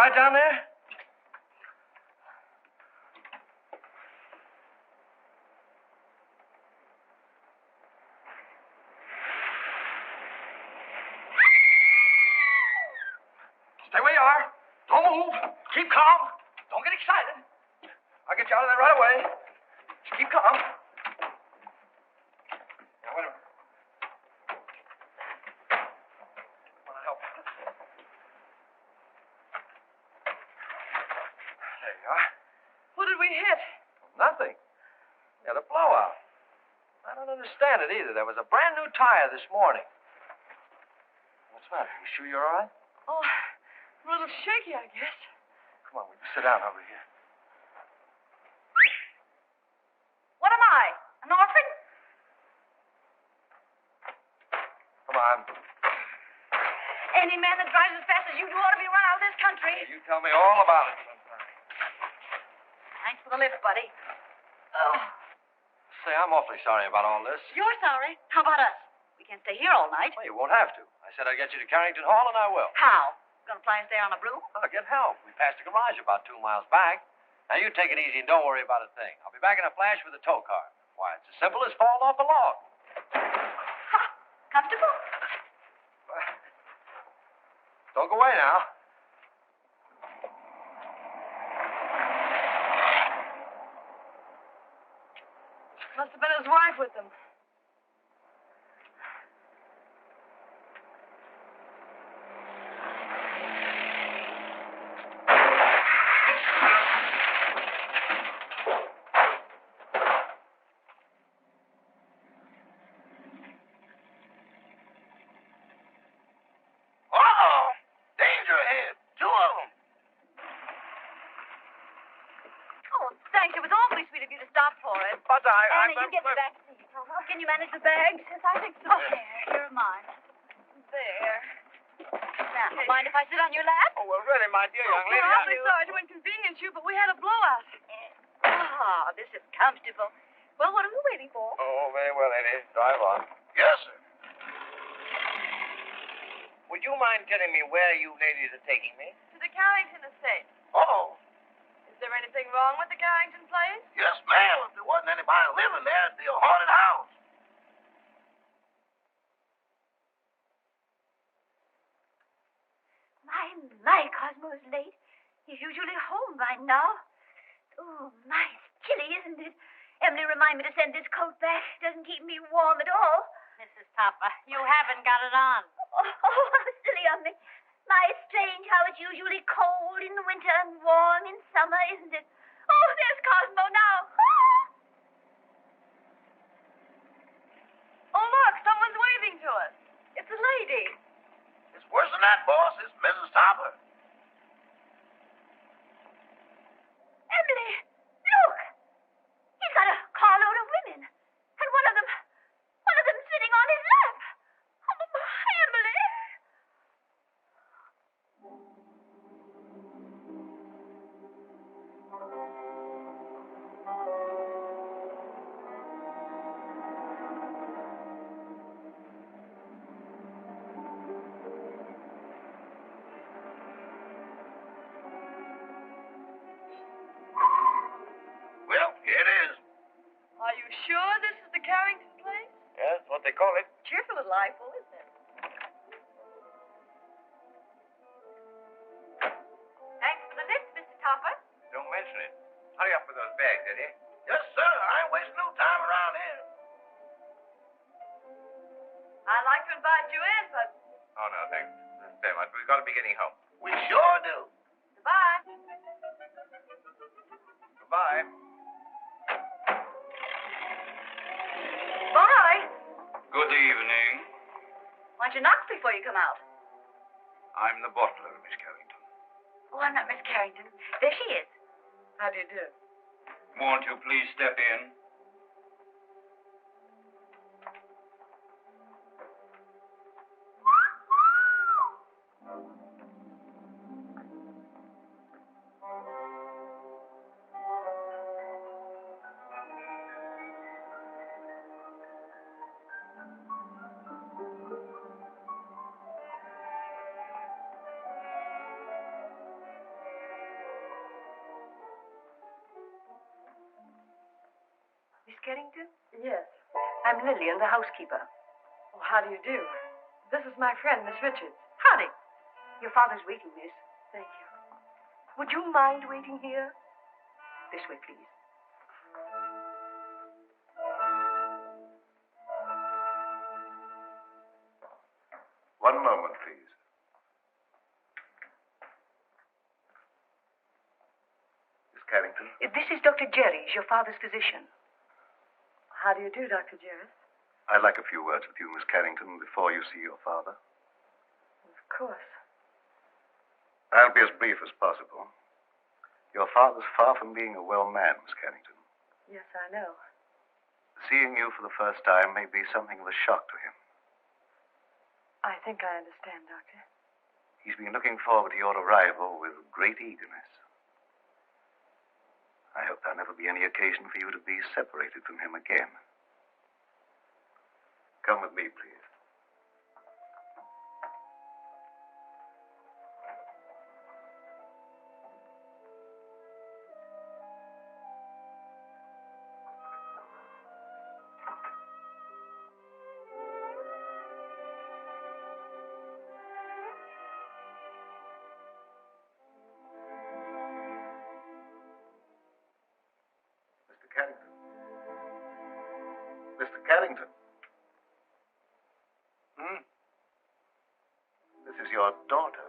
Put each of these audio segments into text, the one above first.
right down there? Stay where you are. Don't move. Keep calm. Don't get excited. I'll get you out of there right away. Just keep calm. Now, wait a minute. Want to help? There you are. What did we hit? Nothing. We had a blowout. I don't understand it either. There was a brand new tire this morning. What's the matter? You sure you're all right? Oh, a little shaky, I guess. Come on, we can sit down over here. What am I? An orphan? Come on. Any man that drives as fast as you do ought to be run out of this country. You tell me all about it sometime. Thanks for the lift, buddy. Oh, Say, I'm awfully sorry about all this. you're sorry. How about us? We can't stay here all night. Well, you won't have to. I said I'd get you to Carrington Hall, and I will. How? Gonna fly us there on a broom? I'll get help. We passed a garage about 2 miles back. Now, you take it easy and don't worry about a thing. I'll be back in a flash with a tow car. Why, it's as simple as falling off a log. Ha! Comfortable? Don't go away now. Must have been his wife with him. Can you manage the bags? Yes, I think so. There, here are mine. There. Now, mind if I sit on your lap? Oh, well, really, my dear young lady. We're awfully sorry to inconvenience you, but we had a blowout. Ah, this is comfortable. Well, what are we waiting for? Oh, very well, Eddie. Drive on. Yes, sir. Would you mind telling me where you ladies are taking me? To the Carrington estate. Oh. Is there anything wrong with the Carrington place? Yes, ma'am. If there wasn't anybody living there, it'd be a haunted house. My, Cosmo's late. He's usually home by now. Oh, my, it's chilly, isn't it? Emily reminded me to send this coat back. Doesn't keep me warm at all. Mrs. Topper, you haven't got it on. Oh, how silly of me. My, it's strange how it's usually cold in the winter and warm in summer, isn't it? Oh, there's Cosmo now. Ah! Oh, look, someone's waving to us. It's a lady. It's worse than that, boss. It's Mrs. Topper. Emily, look. He's got a carload of women. And one of them sitting on his lap. Oh, my, Emily. Well, here it is. Are you sure this is the Carrington place? Yeah, that's what they call it. Cheerful little eyeful, isn't it? Thanks for the lift, Mr. Topper. Don't mention it. Hurry up with those bags, Eddie. Yes, sir. I ain't wasting no time around here. I'd like to invite you in, but Oh, no, thanks very much. We've got to be getting home. We sure do. goodbye. Goodbye. Bye. Good evening. Why don't you knock before you come out? I'm the butler, Miss Carrington. Oh, I'm not Miss Carrington. There she is. How do you do? Won't you please step in? Carrington? Yes. I'm Lillian, the housekeeper. Oh, how do you do? This is my friend, Miss Richards. Howdy. Your father's waiting, miss. Thank you. Would you mind waiting here? This way, please. One moment, please. Miss Carrington? This is Dr. Jerry's, your father's physician. How do you do, Dr. Jarrett? I'd like a few words with you, Miss Carrington, before you see your father. Of course. I'll be as brief as possible. Your father's far from being a well man, Miss Carrington. Yes, I know. Seeing you for the first time may be something of a shock to him. I think I understand, Doctor. He's been looking forward to your arrival with great eagerness. I hope there'll never be any occasion for you to be separated from him again. Come with me, please. Mr. Carrington. This is your daughter.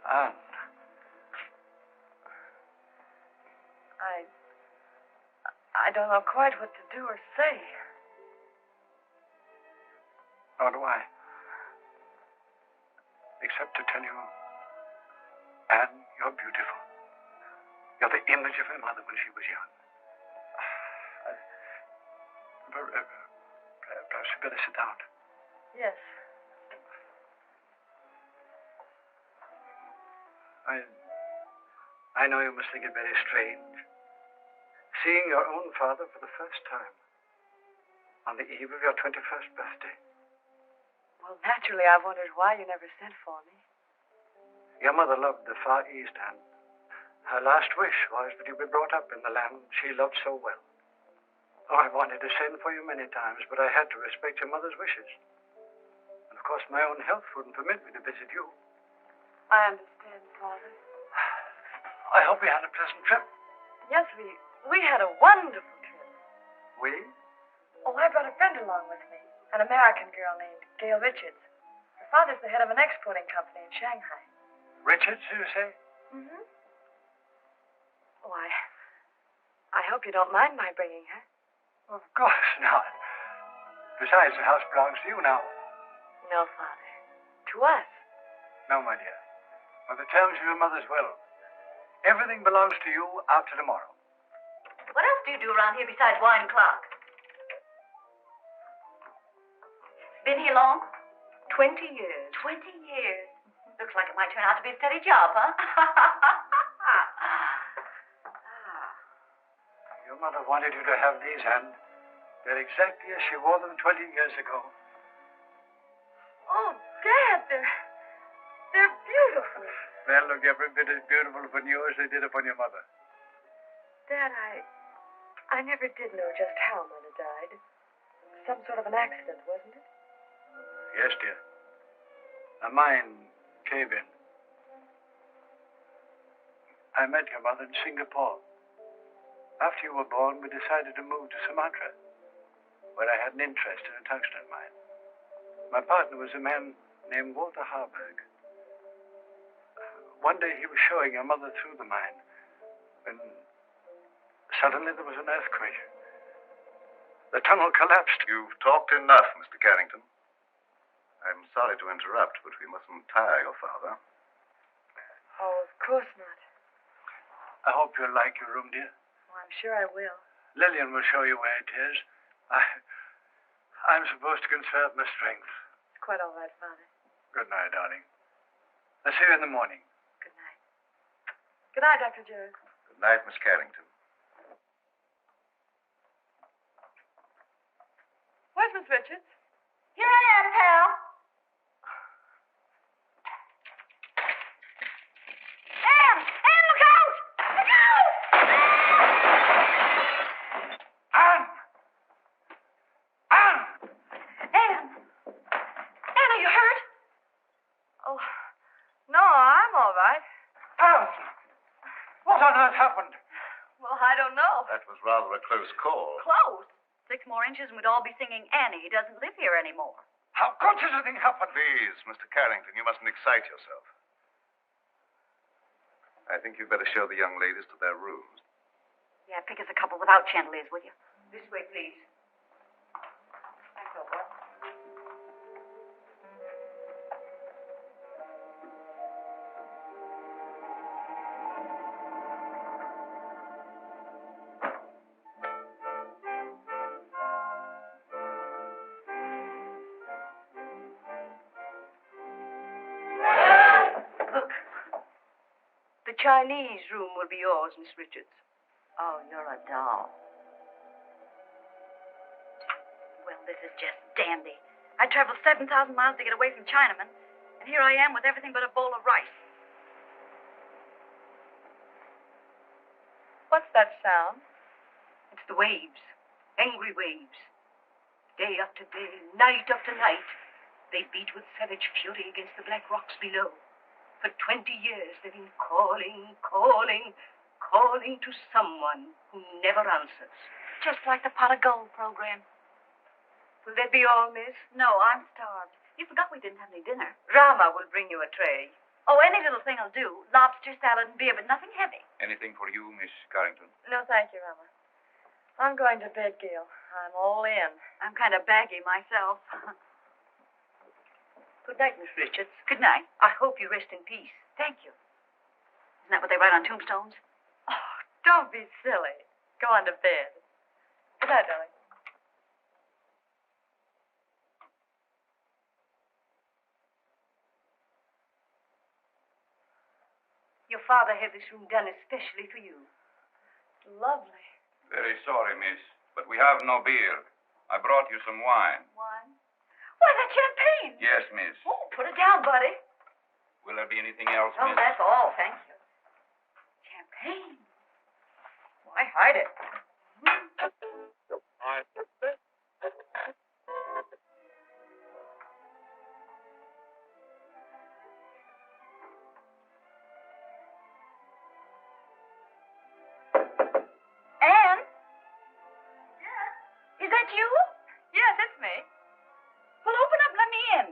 Anne. I don't know quite what to do or say. Nor do I. Except to tell you, Anne, you're beautiful. You're the image of her mother when she was young. Perhaps you'd better sit down. Yes. I know you must think it very strange. Seeing your own father for the first time on the eve of your 21st birthday. Well, naturally, I've wondered why you never sent for me. Your mother loved the Far East, and her last wish was that you be brought up in the land she loved so well. Oh, I wanted to send for you many times, but I had to respect your mother's wishes. And, of course, my own health wouldn't permit me to visit you. I understand, Father. I hope you had a pleasant trip. Yes, we had a wonderful trip. We? Oh, I brought a friend along with me, an American girl named Gail Richards. Her father's the head of an exporting company in Shanghai. Richards, you say? Mm-hmm. Oh, I hope you don't mind my bringing her. Of course not. Besides, the house belongs to you now. No, Father. To us. No, my dear. On the terms of your mother's will. Everything belongs to you after tomorrow. What else do you do around here besides wine clock? Been here long? 20 years. 20 years. Looks like it might turn out to be a steady job, huh? Your mother wanted you to have these, Anne. They're exactly as she wore them 20 years ago. Oh, Dad, they're beautiful. They'll look every bit as beautiful upon you as they did upon your mother. Dad, I never did know just how Mother died. Some sort of an accident, wasn't it? Yes, dear. A mine cave in. I met your mother in Singapore. After you were born, we decided to move to Sumatra, where I had an interest in a tungsten mine. My partner was a man named Walter Harburg. One day he was showing your mother through the mine when suddenly there was an earthquake. The tunnel collapsed. You've talked enough, Mr. Carrington. I'm sorry to interrupt, but we mustn't tire your father. Oh, of course not. I hope you'll like your room, dear. Oh, I'm sure I will. Lillian will show you where it is. I'm supposed to conserve my strength. It's quite all right, Father. Good night, darling. I'll see you in the morning. Good night. Good night, Dr. Jerry. Good night, Miss Carrington. Where's Miss Richards? Here I am, pal. Anne, look out! Look out! Anne! Anne! Anne, are you hurt? Oh, no, I'm all right. Anne! What on earth happened? Well, I don't know. That was rather a close call. Close. 6 more inches and we'd all be singing Annie doesn't live here anymore. How could such a thing happen? Please, Mr. Carrington, you mustn't excite yourself. I think you'd better show the young ladies to their rooms. Yeah, pick us a couple without chandeliers, will you? This way, please. Thanks, old boy. The Chinese room will be yours, Miss Richards. Oh, you're a doll. Well, this is just dandy. I traveled 7,000 miles to get away from Chinamen, and here I am with everything but a bowl of rice. What's that sound? It's the waves. Angry waves. Day after day, night after night, they beat with savage fury against the black rocks below. For 20 years, they've been calling to someone who never answers. Just like the pot of gold program. Will that be all, miss? No, I'm starved. You forgot we didn't have any dinner. Rama will bring you a tray. Oh, any little thing will do. Lobster, salad, and beer, but nothing heavy. Anything for you, Miss Carrington? No, thank you, Rama. I'm going to bed, Gail. I'm all in. I'm kind of baggy myself. Good night, Miss Richards. Good night. I hope you rest in peace. Thank you. Isn't that what they write on tombstones? Oh, don't be silly. Go on to bed. Good night, darling. Your father had this room done especially for you. Lovely. Very sorry, miss, but we have no beer. I brought you some wine. Wine? Why, that's champagne. Yes, miss. Oh, put it down, buddy. Will there be anything else, Oh, miss? that's all, thank you. Champagne. Why hide it? Anne? Yes? Is that you? Yes, it's me. Well, open up, let me in.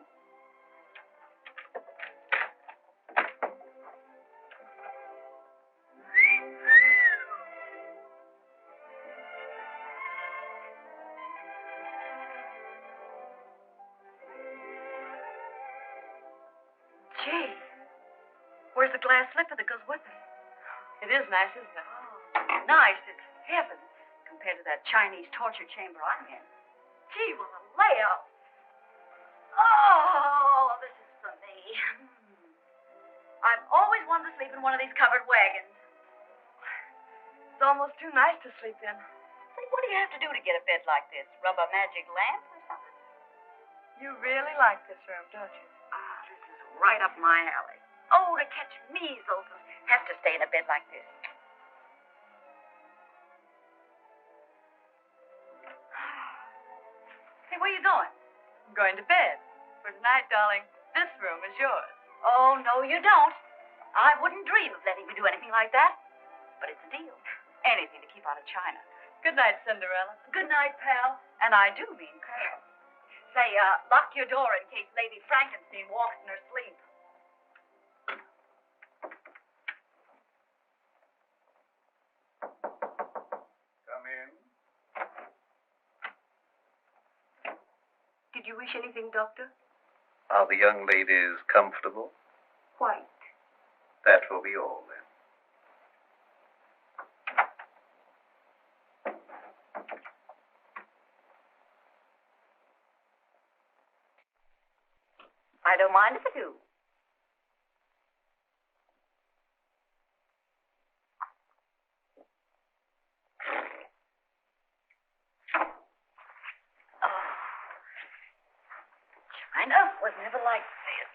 Gee, where's the glass slipper that goes with it? It is nice, isn't it? Oh, nice. It's heaven compared to that Chinese torture chamber I'm in. Gee, well, the layout. Oh, this is for me. I've always wanted to sleep in one of these covered wagons. It's almost too nice to sleep in. Say, what do you have to do to get a bed like this? Rub a magic lamp or something? You really like this room, don't you? Ah, this is right up my alley. Oh, to catch measles and have to stay in a bed like this. Hey, where you going? I'm going to bed. For tonight, darling, this room is yours. Oh, no, you don't. I wouldn't dream of letting you do anything like that. But it's a deal. Anything to keep out of China. Good night, Cinderella. Good night, pal. And I do mean pal. Say, lock your door in case Lady Frankenstein walks in her sleep. Come in. Did you wish anything, Doctor? Are the young ladies comfortable? Quite. That will be all, then. I don't mind if I do. never liked this.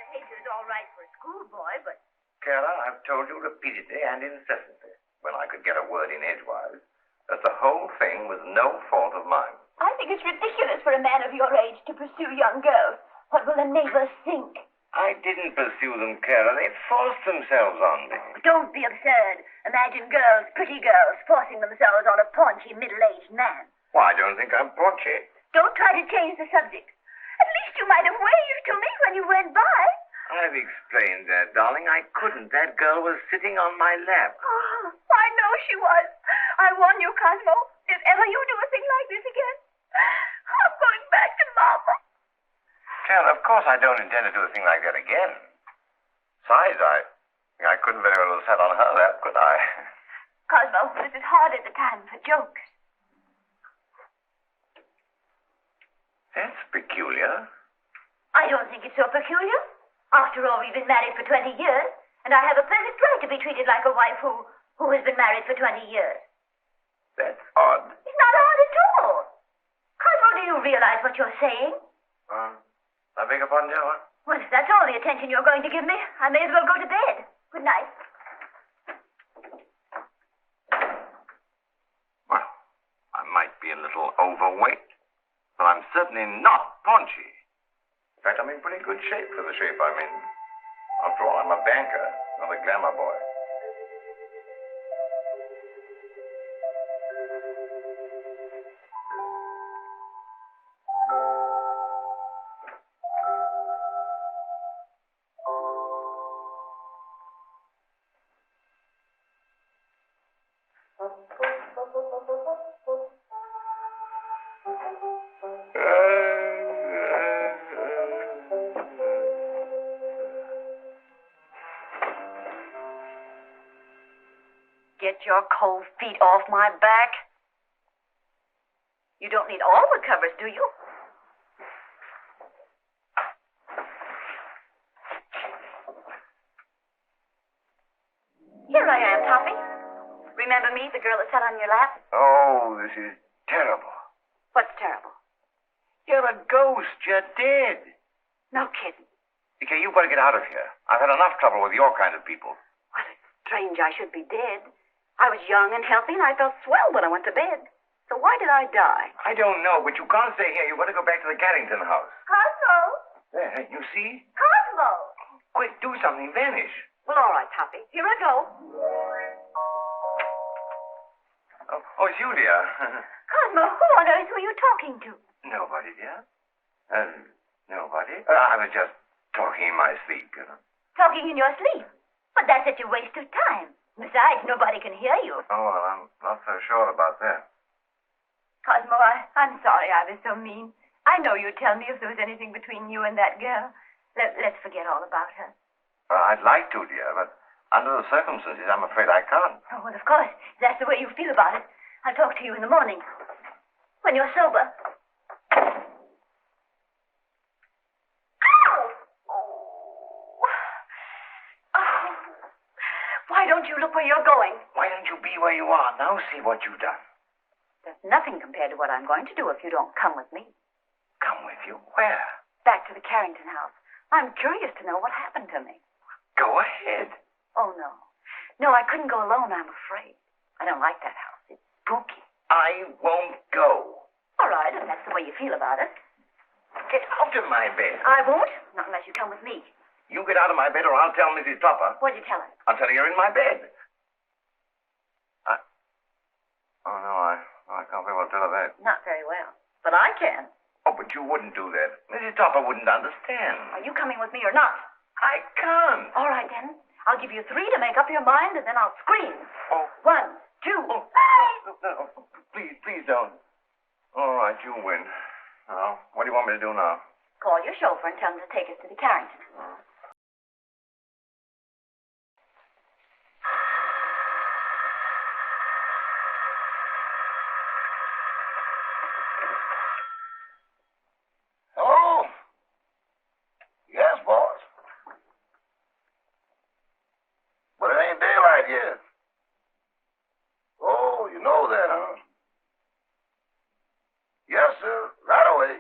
Behavior is all right for a schoolboy, but... Carol, I've told you repeatedly and incessantly, when I could get a word in edgewise, that the whole thing was no fault of mine. I think it's ridiculous for a man of your age to pursue young girls. What will the neighbors think? I didn't pursue them, Carol. They forced themselves on me. Don't be absurd. Imagine girls, pretty girls, forcing themselves on a paunchy, middle-aged man. Well, I don't think I'm paunchy. Don't try to change the subject. At least you might have waved to me when you went by. I've explained that, darling. I couldn't. That girl was sitting on my lap. Oh, I know she was. I warn you, Cosmo. If ever you do a thing like this again, I'm going back to Mama. Still, of course I don't intend to do a thing like that again. Besides, I couldn't very well have sat on her lap, could I? Cosmo, this is hard at the time for jokes. That's peculiar. I don't think it's so peculiar. After all, we've been married for 20 years, and I have a perfect right to be treated like a wife who has been married for 20 years. That's odd. It's not odd at all. Cosmo, do you realize what you're saying? I beg your pardon, Joan? Well, if that's all the attention you're going to give me, I may as well go to bed. Good night. Well, I might be a little overweight, but I'm certainly not paunchy. In fact, I'm in pretty good shape for the shape I'm in. After all, I'm a banker, not a glamour boy. Get your cold feet off my back. You don't need all the covers, do you? Here I am, Toppy. Remember me, the girl that sat on your lap? Oh, this is terrible. What's terrible? You're a ghost. You're dead. No kidding. Okay, you've got to get out of here. I've had enough trouble with your kind of people. What a strange I should be dead. I was young and healthy, and I felt swell when I went to bed. So why did I die? I don't know, but you can't stay here. You've got to go back to the Carrington house. Cosmo! There, you see? Cosmo! Quick, do something. Vanish. Well, all right, Toppy. Here I go. Oh, it's you, dear. Cosmo, who on earth were you talking to? Nobody, dear. Nobody. I was just talking in my sleep, you know. Talking in your sleep? But that's such a waste of time. Besides, nobody can hear you. Oh, well, I'm not so sure about that. Cosmo, I'm sorry I was so mean. I know you'd tell me if there was anything between you and that girl. Let's forget all about her. I'd like to, dear, but under the circumstances, I'm afraid I can't. Oh, well, of course. If that's the way you feel about it. I'll talk to you in the morning. When you're sober. Why don't you look where you're going? Why don't you be where you are? Now see what you've done. There's nothing compared to what I'm going to do if you don't come with me. Come with you? Where? Back to the Carrington house. I'm curious to know what happened to me. Go ahead. Oh, no. No, I couldn't go alone, I'm afraid. I don't like that house. It's spooky. I won't go. All right, if that's the way you feel about it. Get out of my bed. I won't, not unless you come with me. You get out of my bed or I'll tell Mrs. Topper. What'd you tell her? I'll tell her you're in my bed. Oh, no, I can't very well tell her that. Not very well. But I can. Oh, but you wouldn't do that. Mrs. Topper wouldn't understand. Are you coming with me or not? I can't. All right, then. I'll give you 3 to make up your mind, and then I'll scream. Oh. 1, 2, Oh. No, please don't. All right, you win. Now, what do you want me to do now? Call your chauffeur and tell him to take us to the Carrington. Hello? Yes, boss. But it ain't daylight yet. Oh, you know that, huh? Yes, sir. Right away.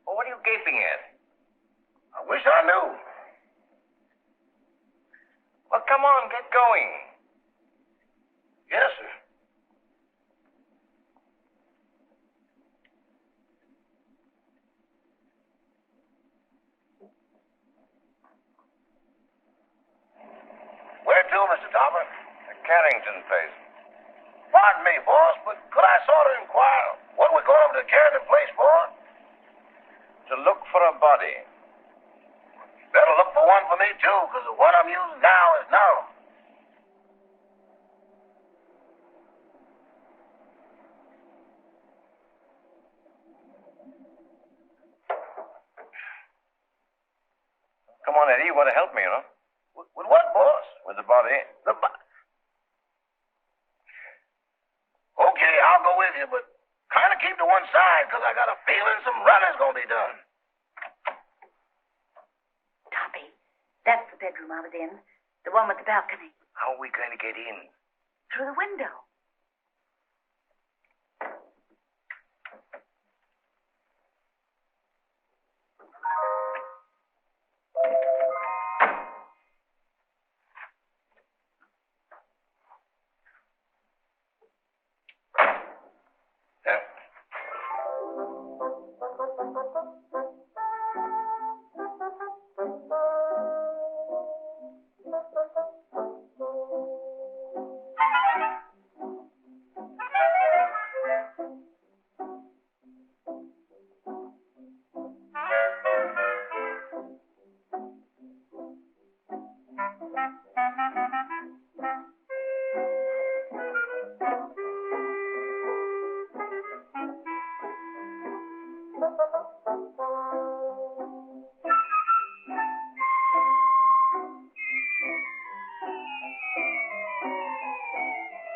What are you gaping at? I wish I knew. Well, come on, get going. Yes, sir. Carrington place. Pardon me, boss, but could I sort of inquire what we're going over to the Carrington place for? To look for a body. Better look for one for me, too, because the one I'm using now is narrow. Come on, Eddie. You want to help me, you know? With what, boss? With the body. Okay, I'll go with you, but kind of keep to one side, because I got a feeling some running's going to be done. Toppy, that's the bedroom I was in. The one with the balcony. How are we going to get in? Through the window.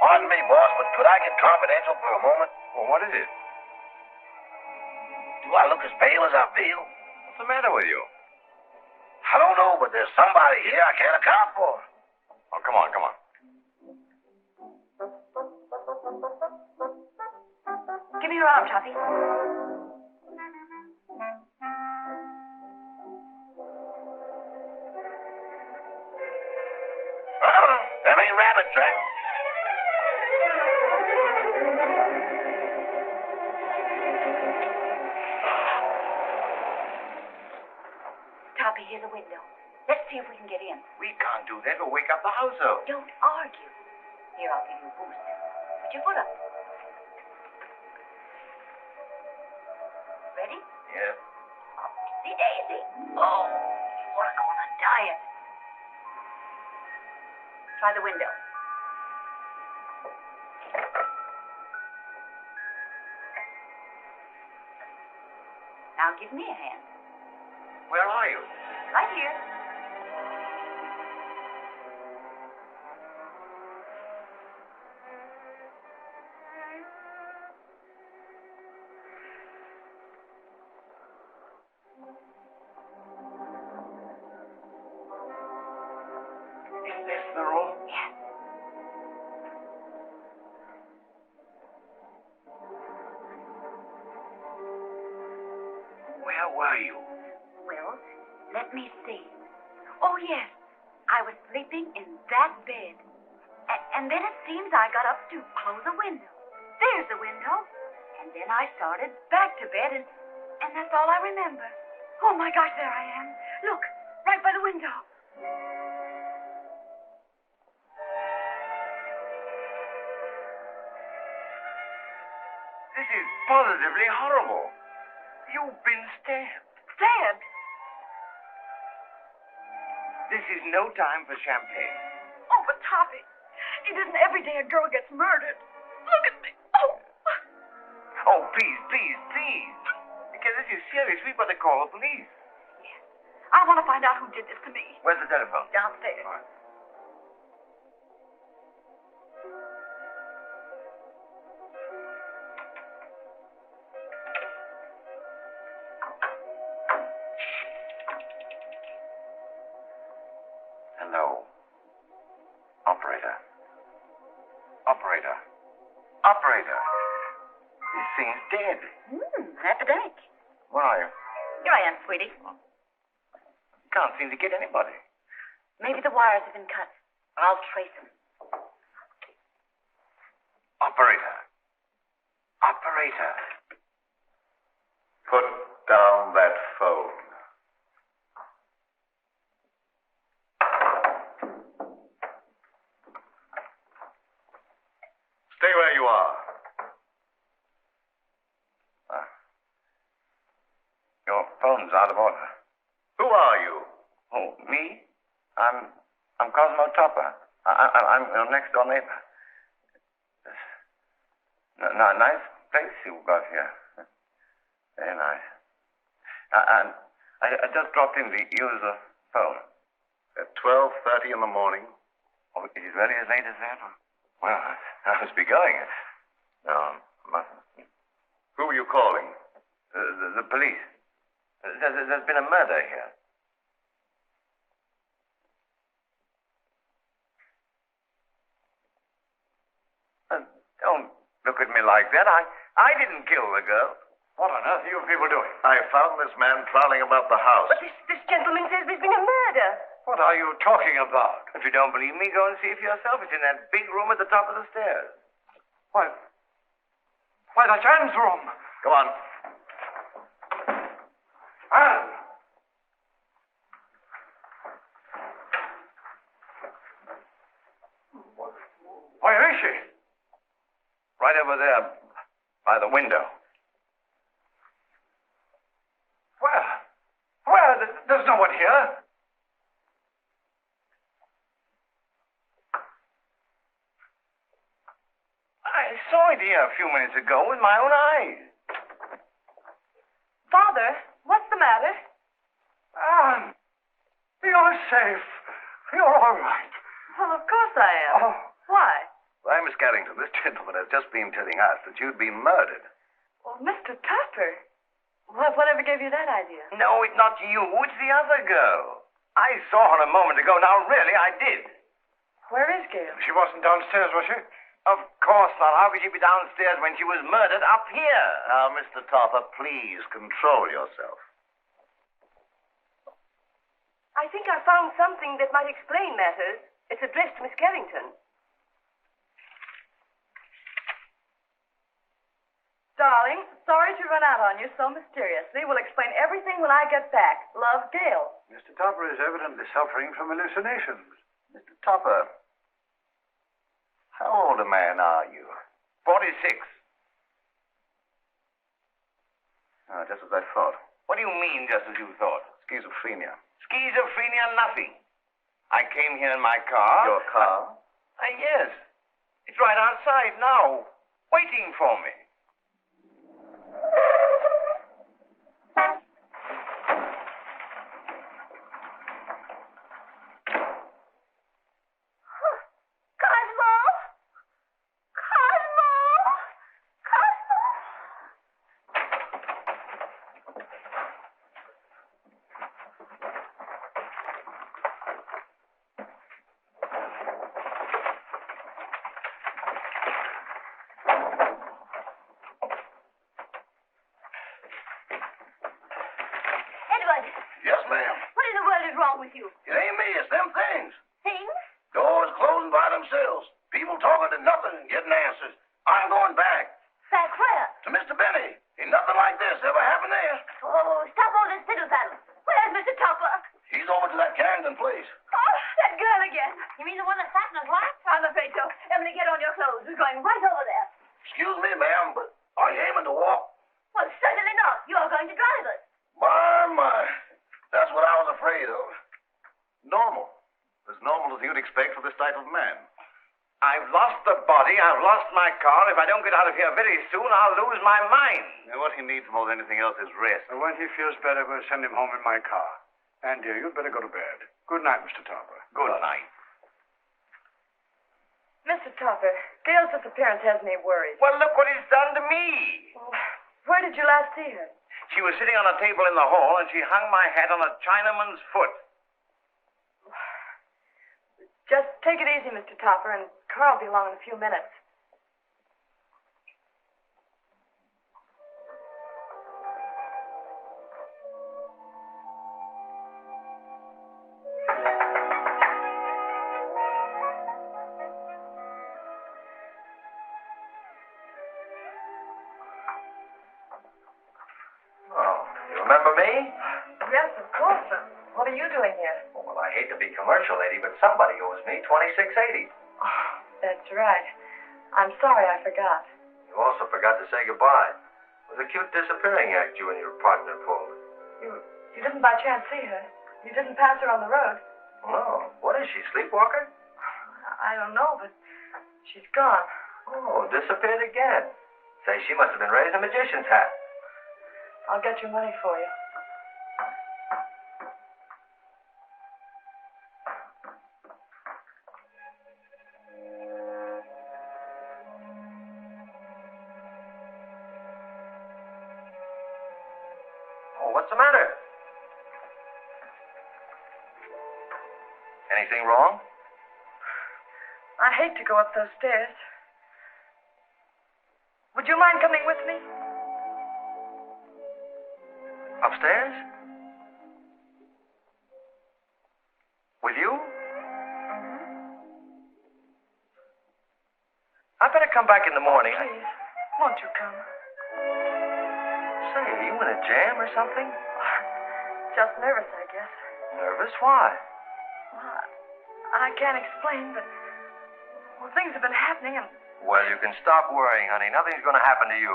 Pardon me, boss, but could I get confidential for a moment? Well, what is it? Do I look as pale as I feel? What's the matter with you? I don't know, but there's somebody here I can't account for. Oh, come on, come on. Give me your arm, Toppy. Them ain't rabbit tracks. Toppy, here's a window. Let's see if we can get in. We can't do that. We'll wake up the household. Don't argue. Here, I'll give you a boost. Put your foot up. Ready? Yes. Upsy daisy. Oh, you want to go on a diet. Try the window. Now give me a hand. Where are you? Right here. Is this the room? Yes. Where were you? Well, let me see. Oh, yes. I was sleeping in that bed. And then it seems I got up to close a window. There's the window. And then I started back to bed, and that's all I remember. Oh, my gosh, there I am. Look, right by the window. This is positively horrible. You've been stabbed. Stabbed? This is no time for champagne. Oh, but Toppy, it isn't every day a girl gets murdered. Look at me. Oh. Oh, please, please, please. Because this is serious. We've got to call the police. Yes. I want to find out who did this to me. Where's the telephone? Downstairs. All right. Hello. Operator. Operator. Operator. This thing's dead. Epidemic. Where are you? Here I am, sweetie. Can't seem to get anybody. Maybe the wires have been cut. I'll trace them. Operator. Operator. Put down that phone. Your phone's out of order. Who are you? Oh, me? I'm Cosmo Topper. I'm your next door neighbor. Nice place you've got here. Very nice. I just dropped in to use the phone. At 12:30 in the morning? Oh, is it really as late as that? Well, I must be going. No, mustn't. Who were you calling? The police. There's been a murder here. Don't look at me like that. I didn't kill the girl. What on earth are you people doing? I found this man prowling about the house. But this gentleman says there's been a murder. What are you talking about? If you don't believe me, go and see for yourself. It's in that big room at the top of the stairs. Why, that's Anne's room. Come on. Anne! Where is she? Right over there, by the window. Where? There's no one here. I saw it here a few minutes ago with my own eyes. Father, what's the matter? Anne, you're safe. You're all right. Well, of course I am. Oh. Why? Why, Miss Carrington, this gentleman has just been telling us that you'd been murdered. Well, Mr. Topper. Whatever gave you that idea? No, it's not you. It's the other girl. I saw her a moment ago. Now, really, I did. Where is Gail? She wasn't downstairs, was she? Of course not. How could she be downstairs when she was murdered up here? Now, Mr. Topper, please control yourself. I think I found something that might explain matters. It's addressed to Miss Carrington. Darling, sorry to run out on you so mysteriously. We'll explain everything when I get back. Love, Gail. Mr. Topper is evidently suffering from hallucinations. Mr. Topper, how old a man are you? 46. Just as I thought. What do you mean, just as you thought? Schizophrenia. Schizophrenia, nothing. I came here in my car. Your car? Yes. It's right outside now, waiting for me. Yes, ma'am. What in the world is wrong with you? It ain't me, it's them things. Things? Doors closing by themselves. People talking to nothing and getting answers. I'm going back. Back where? To Mr. Benny. Ain't nothing like this ever happened there. Oh, stop all this fiddle-faddle. Where's Mr. Topper? He's over to that Carrington place. Oh, that girl again. You mean the one that sat in his lap? I'm afraid so. Emily, get on your clothes. We're going right over there. Excuse me, ma'am, but are you aiming to walk? Well, certainly not. You're going to drive us. My. That's what I was afraid of. Normal. As normal as you'd expect for this type of man. I've lost the body. I've lost my car. If I don't get out of here very soon, I'll lose my mind. Now, what he needs more than anything else is rest. And when he feels better, we'll send him home in my car. And, dear, you'd better go to bed. Good night, Mr. Topper. Good night. Mr. Topper, Gail's disappearance has me worried. Well, look what it's done to me. Where did you last see her? She was sitting on a table in the hall, and she hung my hat on a Chinaman's foot. Just take it easy, Mr. Topper, and Carl will be along in a few minutes. Oh, you remember me? Yes, of course. What are you doing here? Well, I hate to be commercial, lady, but somebody owes me $26.80. Oh, that's right. I'm sorry I forgot. You also forgot to say goodbye. It It was a cute disappearing act you and your partner pulled. You didn't by chance see her? You didn't pass her on the road? No. What is she, sleepwalker? I don't know, but she's gone. Oh, disappeared again. Say, she must have been raised in a magician's hat. I'll get your money for you. Oh, what's the matter? Anything wrong? I hate to go up those stairs. Would you mind coming with me? Upstairs? With you? I better come back in the morning. Please, won't you come? Say, are you in a jam or something? Just nervous, I guess. Nervous? Why? Well, I can't explain, but things have been happening, and Well, you can stop worrying, honey. Nothing's going to happen to you.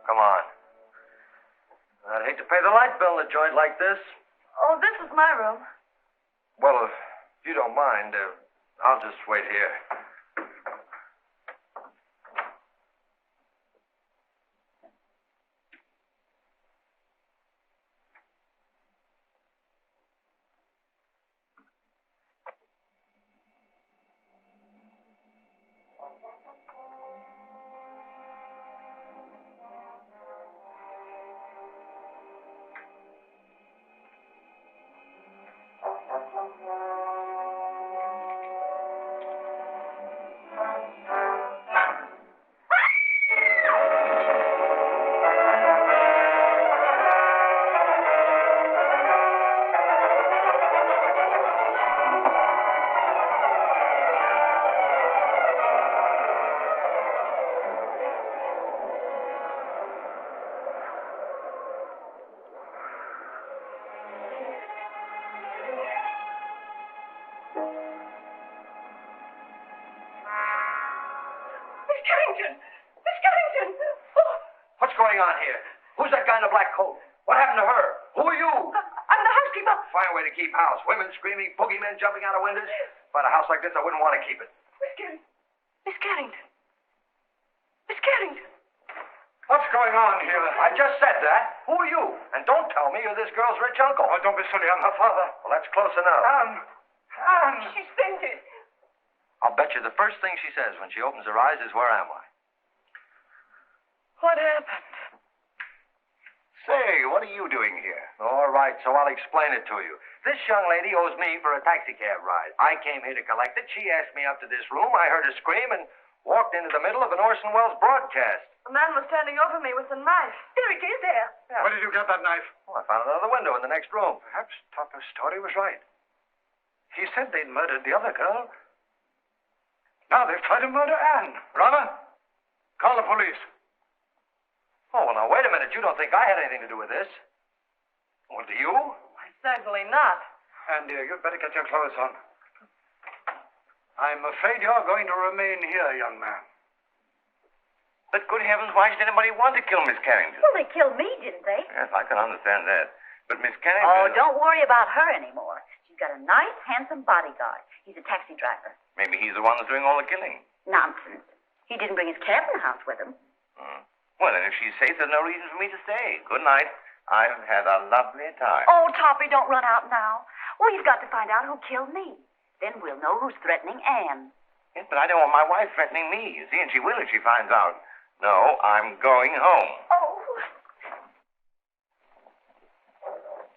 Come on. I'd hate to pay the light bill in a joint like this. oh, this is my room. Well, if you don't mind, I'll just wait here. What's going on here? Who's that guy in the black coat? What happened to her? Who are you? I'm the housekeeper. Fine way to keep house. Women screaming, boogeymen jumping out of windows. But a house like this, I wouldn't want to keep it. Miss Carrington. Miss Carrington. What's going on here? I just said that. Who are you? And don't tell me you're this girl's rich uncle. Oh, don't be silly. I'm her father. Well, that's close enough. Anne. She's fainted. I'll bet you the first thing she says when she opens her eyes is, "Where am I?" What happened? Say, what are you doing here? All right, so I'll explain it to you. This young lady owes me for a taxicab ride. I came here to collect it. She asked me up to this room. I heard her scream and walked into the middle of an Orson Welles broadcast. A man was standing over me with a knife. There it is, there. Yeah. Where did you get that knife? Well, I found it out of the window in the next room. Perhaps Topper's story was right. He said they'd murdered the other girl. Now they've tried to murder Anne. Rama, call the police. Oh, well, now, wait a minute. You don't think I had anything to do with this? Well, do you? Why, certainly not. And you'd better get your clothes on. I'm afraid you're going to remain here, young man. But good heavens, why should anybody want to kill Miss Carrington? Well, they killed me, didn't they? Yes, I can understand that. But Miss Carrington... Oh, don't worry about her anymore. She's got a nice, handsome bodyguard. He's a taxi driver. Maybe he's the one that's doing all the killing. Nonsense. He didn't bring his cab in the house with him. Well, then if she's safe, there's no reason for me to stay. Good night. I've had a lovely time. Oh, Toppy, don't run out now. We've got to find out who killed me. Then we'll know who's threatening Anne. Yes, but I don't want my wife threatening me, you see, and she will if she finds out. No, I'm going home. Oh.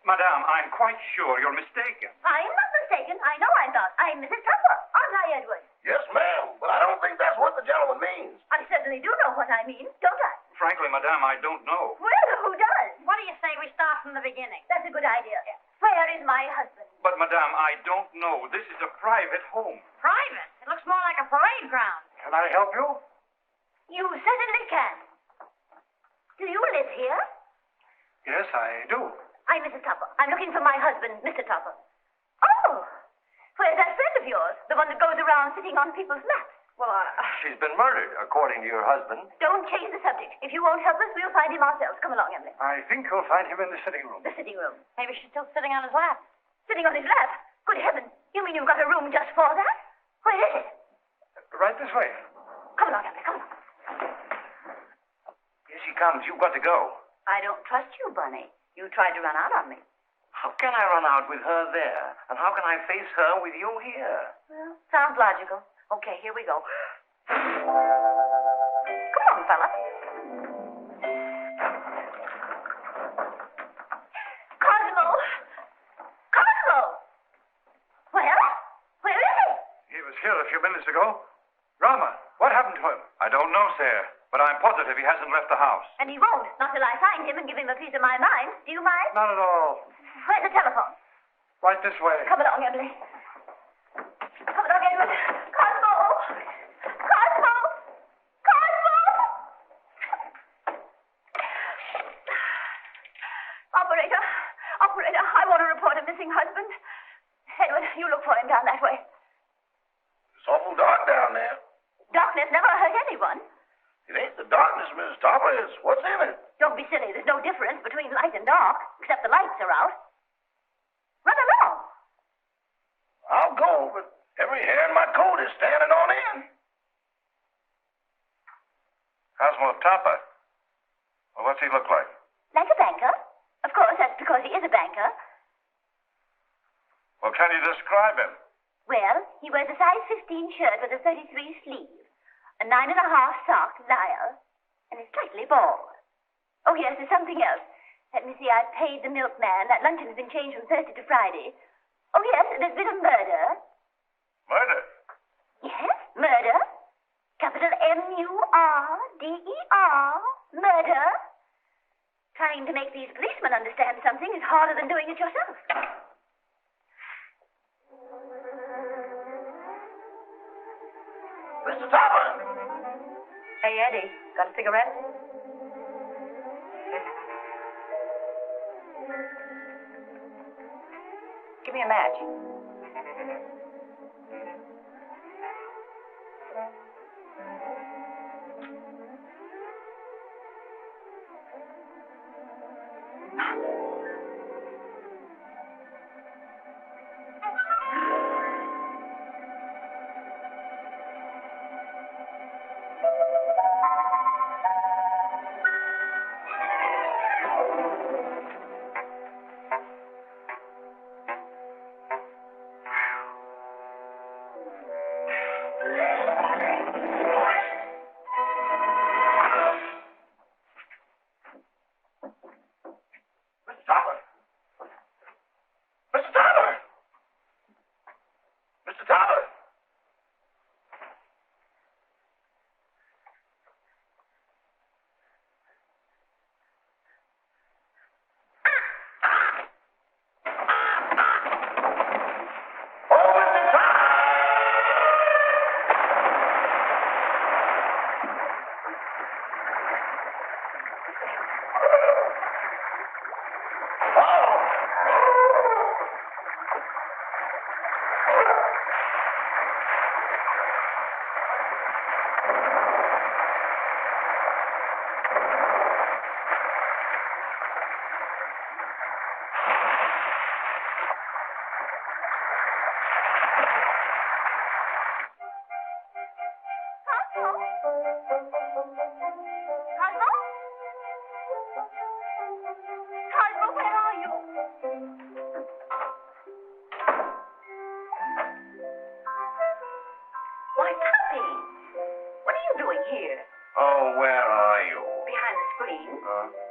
Madame, I'm quite sure you're mistaken. I am not mistaken. I know I'm not. I'm Mrs. Topper. Aren't I, Edward? Yes, ma'am, but I don't think that's what the gentleman means. I certainly do know what I mean, don't I? Frankly, Madame, I don't know. Well, who does? What do you say we start from the beginning? That's a good idea. Where is my husband? But, Madame, I don't know. This is a private home. Private. It looks more like a parade ground. Can I help you? You certainly can. Do you live here? Yes, I do. I'm Mrs. Topper. I'm looking for my husband, Mr. Topper. Oh! Where's that friend of yours? The one that goes around sitting on people's laps? Well, She's been murdered, according to your husband. Don't change the subject. If you won't help us, we'll find him ourselves. Come along, Emily. I think you'll find him in the sitting room. The sitting room. maybe she's still sitting on his lap. Sitting on his lap? Good heavens. You mean you've got a room just for that? Where is it? Right this way. Come along, Emily. Come along. Here she comes. You've got to go. I don't trust you, Bunny. You tried to run out on me. How can I run out with her there? And how can I face her with you here? Well, sounds logical. Okay, here we go. Come on, fella. Cosmo! Cosmo! Well, where is he? He was here a few minutes ago. Rama, what happened to him? I don't know, sir, but I'm positive he hasn't left the house. And he won't, not till I find him and give him a piece of my mind. Do you mind? Not at all. Where's the telephone? Right this way. Come along, Emily. Come along, Edward. Cosmo! Cosmo! Cosmo! Operator! Operator, I want to report a missing husband. Edward, you look for him down that way. It's awful dark down there. Darkness never hurt anyone. It ain't the darkness, Mrs. Topper. It's what's in it. Don't be silly. There's no difference between light and dark, except the lights are out. Run along. I'll go, but every hair in my coat is standing on end. Cosmo Topper. Well, what's he look like? Like a banker. Of course, that's because he is a banker. Well, can you describe him? Well, he wears a size 15 shirt with a 33 sleeve, a 9.5 sock lyre, and is slightly bald. Oh, yes, there's something else. Let me see, I paid the milkman. That luncheon has been changed from Thursday to Friday. Oh, yes, there's been a murder. Murder? Yes, murder. Capital M-U-R-D-E-R. Murder. Trying to make these policemen understand something is harder than doing it yourself. Mr. Topper! Hey, Eddie, got a cigarette? Give me a match.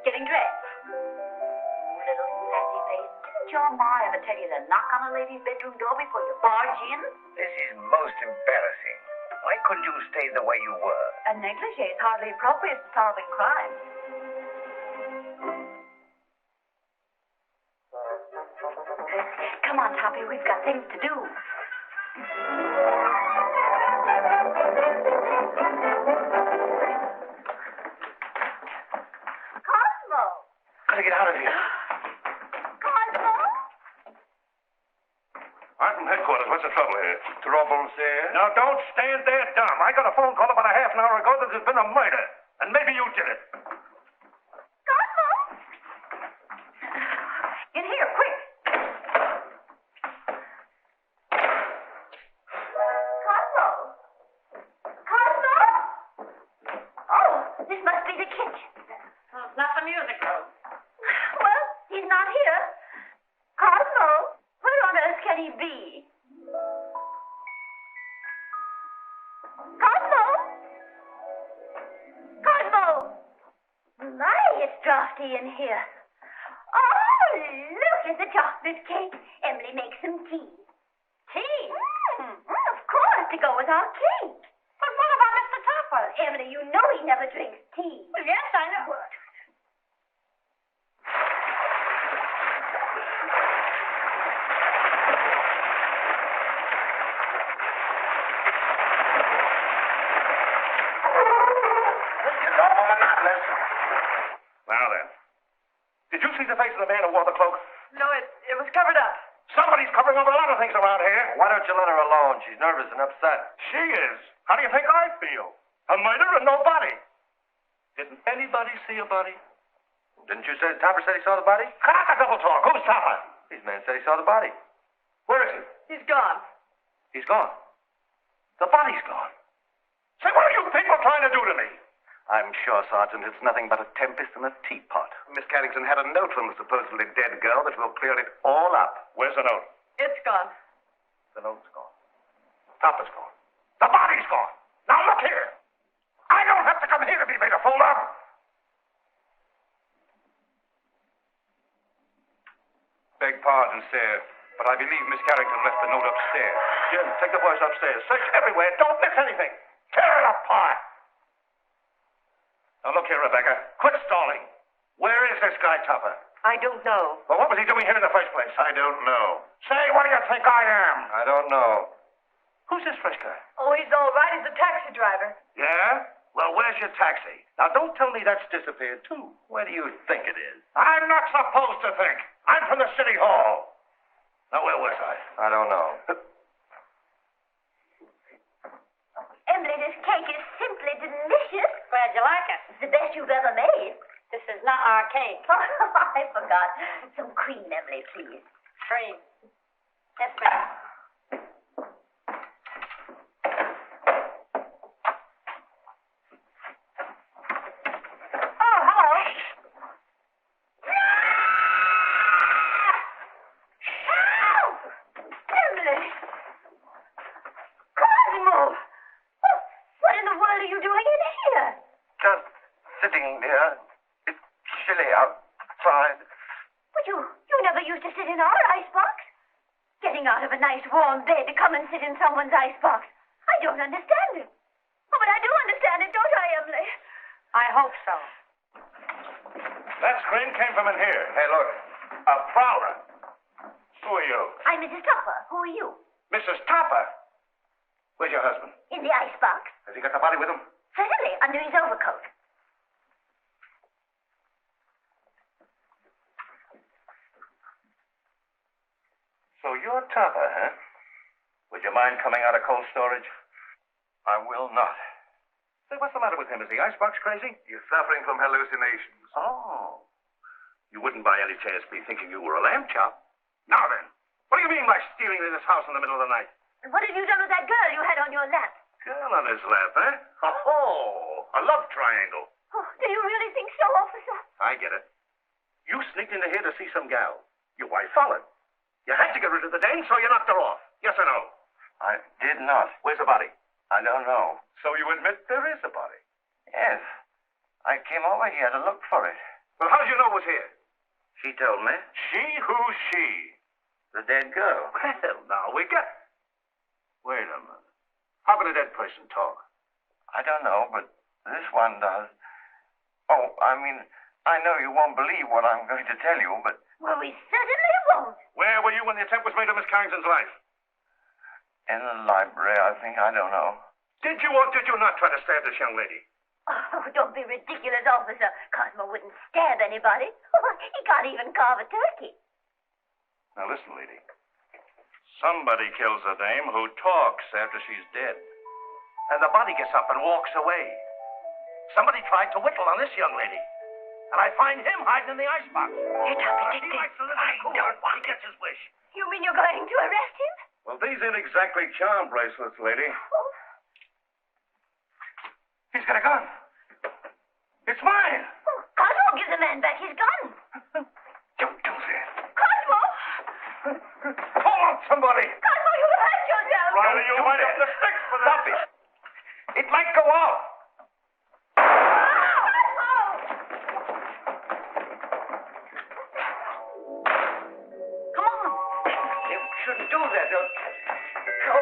Getting dressed. Little sassy face. Didn't your ma ever tell you to knock on a lady's bedroom door before you barge in? This is most embarrassing. Why couldn't you stay the way you were? A negligee is hardly appropriate for solving crime. Come on, Toppy, we've got things to do. Cosmo! Gotta get out of here. Cosmo! I'm from headquarters. headquarters. What's the trouble here? Trouble, sir? Now, don't stand there dumb. I got a phone call about a half an hour ago that there's been a murder. And maybe you did it. Cosmo! In here, quick! Cosmo! Cosmo! Oh, this must be the kitchen. Well, it's not the music room. Well, he's not here. Cosmo, where on earth can he be? Cosmo! Cosmo! My, it's drafty in here. Oh, look at the chocolate cake. Emily makes some tea. Tea? Of course, to go with our cake. But what about Mr. Topper? Emily, you know he never drinks tea. Well, yes, I know. Now then. Did you see the face of the man who wore the cloak? No, it was covered up. Somebody's covering up a lot of things around here. Why don't you let her alone? She's nervous and upset. She is. How do you think I feel? A murder and no body. Didn't anybody see a body? Didn't you say Topper said he saw the body? Cock a double talk. Who's Topper? These men said he saw the body. Where is he? He's gone. He's gone. The body's gone. Say, what are you people trying to do to me? I'm sure, Sergeant, it's nothing but a tempest in a teapot. Miss Carrington had a note from the supposedly dead girl that will clear it all up. Where's the note? It's gone. The note's gone. Topper's gone. The body's gone. Now look here. I don't have to come here to be made a fool of. Beg pardon, sir, but I believe Miss Carrington left the note upstairs. Jim, take the boys upstairs. Search everywhere. Don't miss anything. Tear it apart. Now look here, Rebecca. Quit stalling. Where is this guy, Topper? I don't know. Well, what was he doing here in the first place? I don't know. Say, what do you think I am? I don't know. Who's this fresh guy? Oh, he's all right. He's a taxi driver. Yeah? Well, where's your taxi? Now, don't tell me that's disappeared, too. Where do you think it is? I'm not supposed to think. I'm from the city hall. Now, where was I? I don't know. Emily, this cake is simply delicious. Glad you like it. It's the best you've ever made. This is not our cake. I forgot. Some cream, Emily, please. Cream. Yes, ma'am. Oh, hello. Help! Emily! Cosmo! What in the world are you doing in here? Just sitting here. It's chilly outside. But you never used to sit in our icebox. Getting out of a nice warm bed to come and sit in someone's icebox. I don't understand it. Oh, but I do understand it, don't I, Emily? I hope so. That scream came from in here. Hey, look. A prowler. Who are you? I'm Mrs. Topper. Who are you? Mrs. Topper. Where's your husband? In the icebox. Has he got the body with him? Certainly, under his overcoat. So you're Topper, huh? Would you mind coming out of cold storage? I will not. Say, what's the matter with him? Is the icebox crazy? He's suffering from hallucinations. Oh. You wouldn't by any chance be thinking you were a lamb chop? Now then, what do you mean by stealing in this house in the middle of the night? And what have you done with that girl you had on your lap? Girl on his lap, eh? Oh, a love triangle. Oh, do you really think so, officer? I get it. You sneaked into here to see some gal. Your wife followed. You had to get rid of the dame, so you knocked her off. Yes or no? I did not. Where's the body? I don't know. So you admit there is a body? Yes. I came over here to look for it. Well, how did you know it was here? She told me. She? Who's she? The dead girl. Well, now we get... Wait a minute. How can a dead person talk? I don't know, but this one does. Oh, I mean, I know you won't believe what I'm going to tell you, but... Well, we certainly won't. Where were you when the attempt was made on Miss Carrington's life? In the library, I think. I don't know. Did you or did you not try to stab this young lady? Oh, don't be ridiculous, officer. Cosmo wouldn't stab anybody. He can't even carve a turkey. Now, listen, lady. Somebody kills a dame who talks after she's dead. And the body gets up and walks away. Somebody tried to whittle on this young lady. And I find him hiding in the icebox. Here, Toppy, take He this. likes to live in the cooler. He gets his wish. You mean you're going to arrest him? Well, these ain't exactly charm bracelets, lady. He's got a gun. It's mine. Oh, Cosmo, give the man back his gun. Don't do that. Cosmo! Hold on, somebody. Cosmo, you hurt yourself. Riley, you might have the sticks for that. Stop it. It might go off. Come on. You shouldn't do that. Go.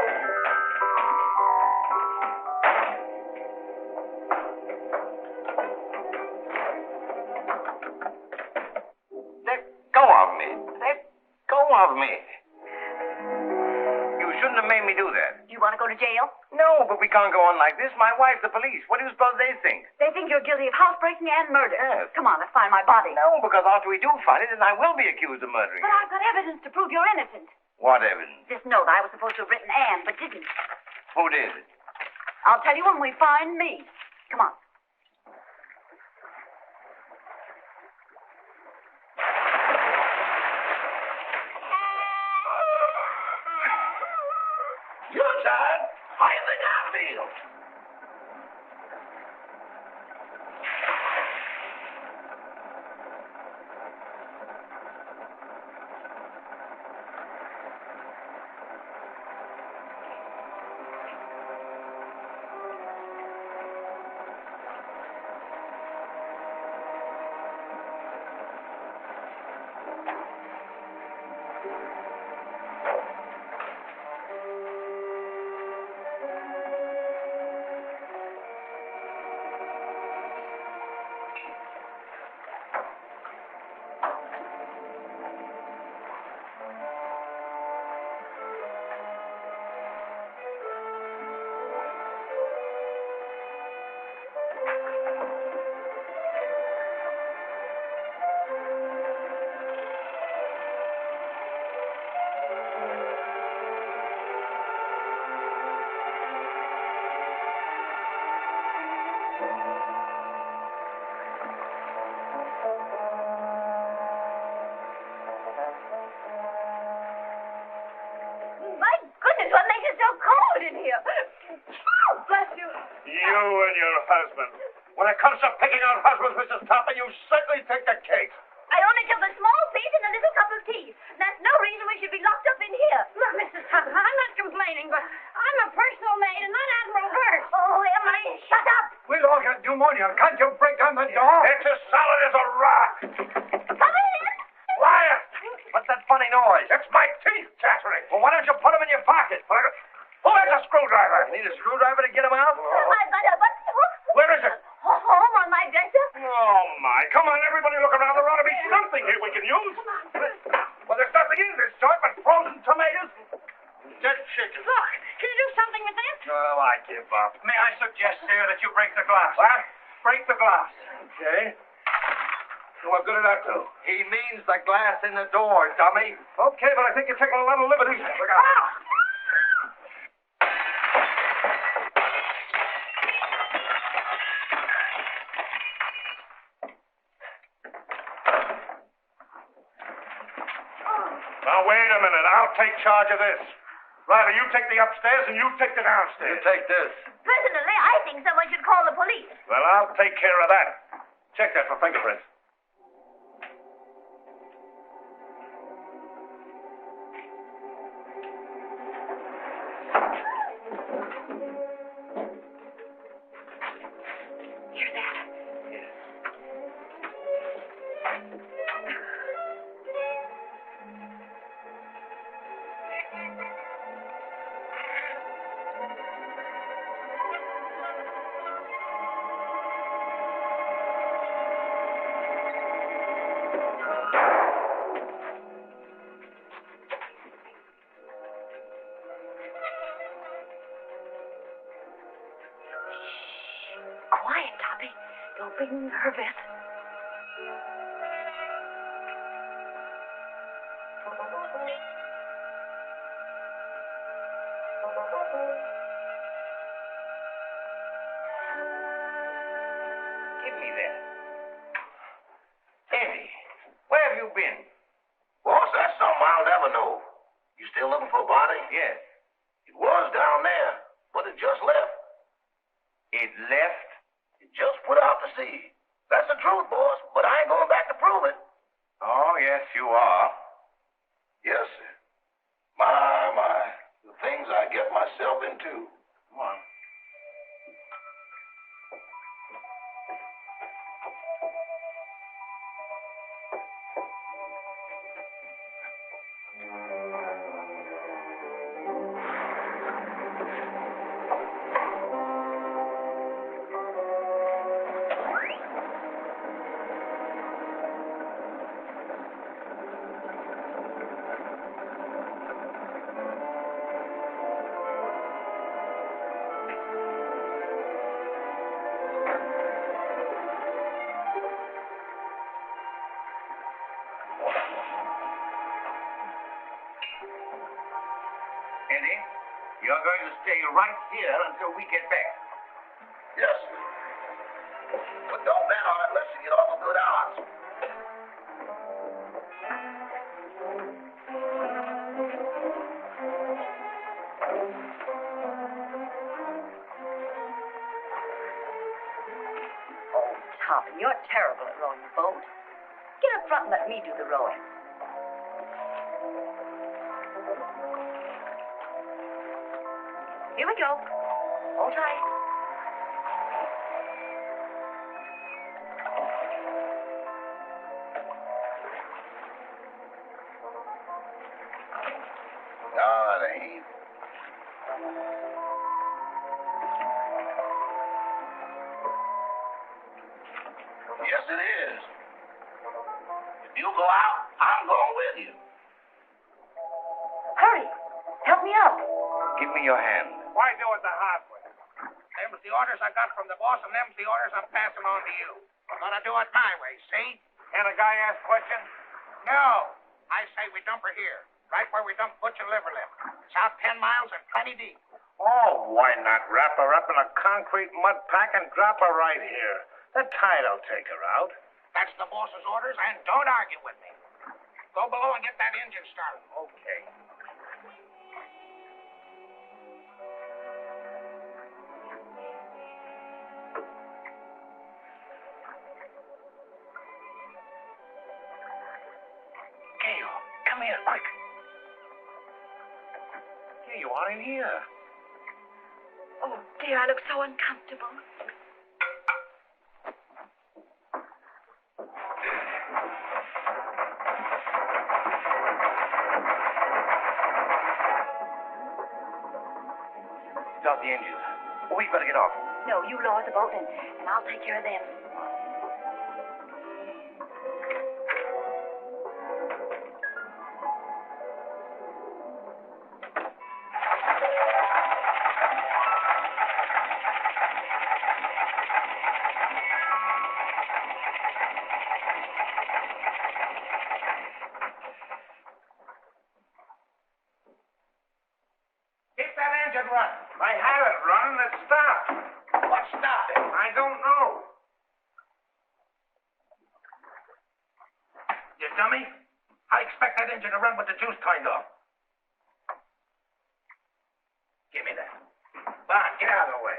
Let go of me. Let go of me. You shouldn't have made me do that. You want to go to jail? No, but we can't go on like this. My wife, the police. What do you suppose they think? They think you're guilty of housebreaking and murder. Yes. Come on, let's find my body. No, because after we do find it, then I will be accused of murdering But you. I've got evidence to prove you're innocent. What evidence? This note I was supposed to have written Anne, but didn't. Who did it? I'll tell you when we find me. Come on. You're done. I think I feel. My goodness, what makes it so cold in here? Oh, bless you. You and your husband. When it comes to picking out husbands, Mrs. Topper, you certainly take the cake. I only took a small piece and a little cup of tea. That's no reason we should be locked up in here. Look, Mrs. Topper, I'm not complaining, but I'm a personal maid and not Admiral Burke. Oh, Emily, shut up. We'll all get pneumonia. Can't you break down the door? It's as solid as a rock. Come in. Liar! What's that funny noise? It's my teeth chattering. Well, why don't you put them in your pocket? Who has a screwdriver? Need a screwdriver to get them out? I've got a button hook. Where is it? Home on my dresser. Oh, my. Come on, everybody look around. There ought to be something here we can use. Well, there's nothing in this joint but frozen tomatoes. Dead chicken. Look, can you do something with this? Oh, I give up. May I suggest, sir, that you break the glass? What? Break the glass. Okay. So what good did that do? He means the glass in the door, dummy. Okay, but I think you're taking a lot of liberties. Look out. Now, wait a minute. I'll take charge of this. Riley, you take the upstairs and you take the downstairs. You take this. Personally, I think someone should call the police. Well, I'll take care of that. Check that for fingerprints. Hear that? Quiet, Toppy. Don't be nervous. Give me that. Eddie, where have you been? Boss, that's something I'll never know. You still looking for a body? Yes. It was down there, but it just left. It left? It just put out to sea. That's the truth, boss, but I ain't going back to prove it. Oh, yes, you are. Yes, sir. My. The things I get myself into. Come on. Eddie, you're going to stay right here until we get back. Yes, sir. But don't bet on it unless you get off a good odds. Oh, Topper, you're terrible at rowing a boat. Get up front and let me do the rowing. Here we go. Hold tight. No, it ain't. Yes, it is. If you go out, I'm going with you. Hurry. Help me up. Give me your hand. Why do it the hard way? Them's the orders I got from the boss, and them's the orders I'm passing on to you. I'm gonna do it my way, see? Can a guy ask questions? No. I say we dump her here, right where we dump Butch and Liver Lip. It's out 10 miles and plenty deep. Oh, why not wrap her up in a concrete mud pack and drop her right here? The tide'll take her out. That's the boss's orders, and don't argue with me. Go below and get that engine started. Okay. Gail, come here, quick. Here you are in here. Oh, dear, I look so uncomfortable. Start the engines. We've got to get off. No, you lower the boat and I'll take care of them. Keep that engine running. I had it running, it stopped. What stopped it? I don't know. You dummy. I expect that engine to run with the juice turned off. Give me that. Come on, get out of the way.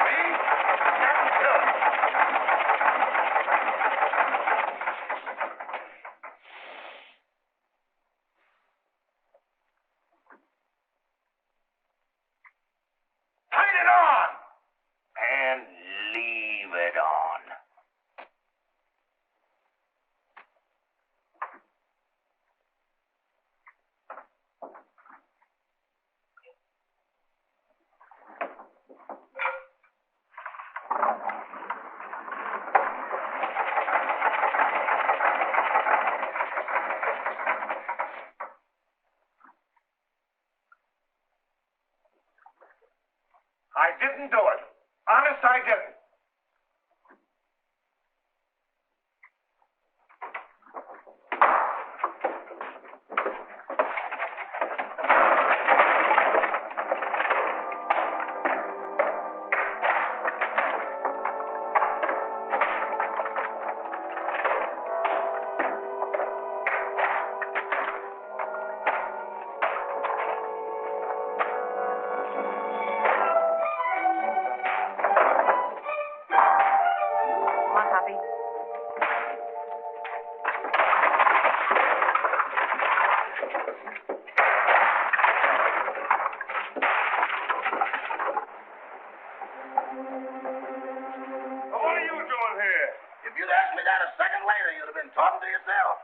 See? That's good. Turn it on! And leave it on. I didn't do it. Honest, I didn't. Well, what are you doing here? If you'd asked me that a second later, you'd have been talking to yourself.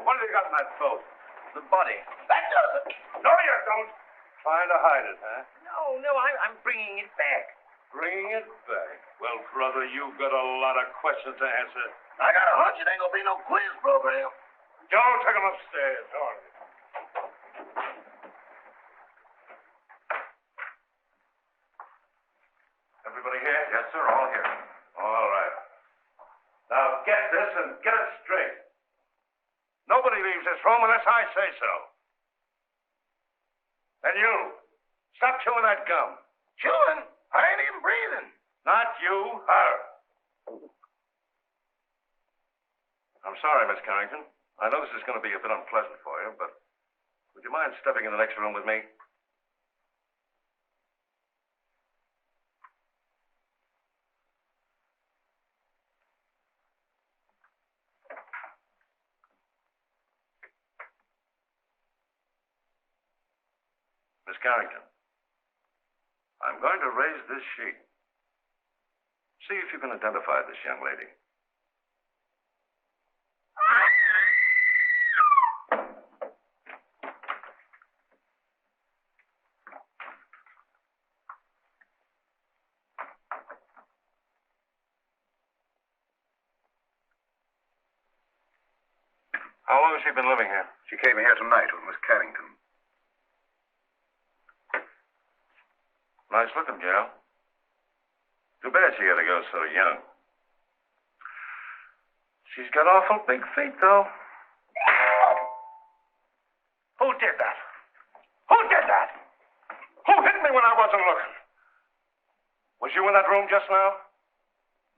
What have you got in that boat? The body. That does it. No, you don't. Trying to hide it, huh? No, I'm bringing it back. Bringing it back. Well, brother, you've got a lot of questions to answer. I got a hunch it ain't gonna be no quiz program. Joe, take him upstairs. All right. Everybody here? Yes, sir, all here. All right. Now get this and get it straight. Nobody leaves this room unless I say so. And you, stop chewing that gum. Chewing? I ain't even breathing. Not you, her. I'm sorry, Miss Carrington. I know this is going to be a bit unpleasant for you, but would you mind stepping in the next room with me? Miss Carrington, I'm going to raise this sheet. See if you can identify this young lady. How long has she been living here? She came here tonight with Miss Carrington. Nice looking gal. Too bad she had to go so young. She's got awful big feet, though. Who did that? Who did that? Who hit me when I wasn't looking? Was you in that room just now?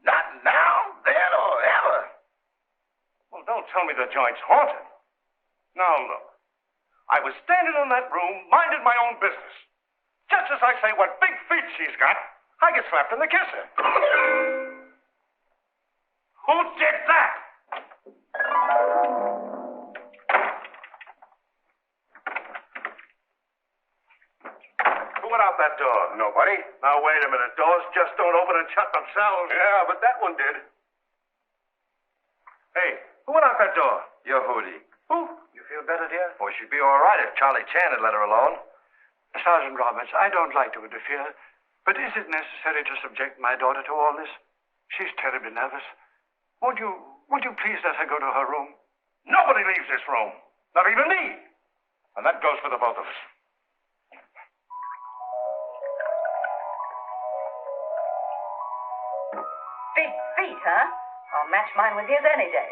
Not now, then, or ever. Well, don't tell me the joint's haunted. Now, look. I was standing in that room, minding my own business. Just as I say what big feet she's got, I get slapped in the kisser. Who did that? Who went out that door? Nobody. Now, wait a minute. Doors just don't open and shut themselves. Yeah, but that one did. Hey, who went out that door? Your Hootie. Who? You feel better, dear? Well, she'd be all right if Charlie Chan had let her alone. Sergeant Roberts, I don't like to interfere, but is it necessary to subject my daughter to all this? She's terribly nervous. Would you please let her go to her room? Nobody leaves this room. Not even me. And that goes for the both of us. Big feet, huh? I'll match mine with his any day.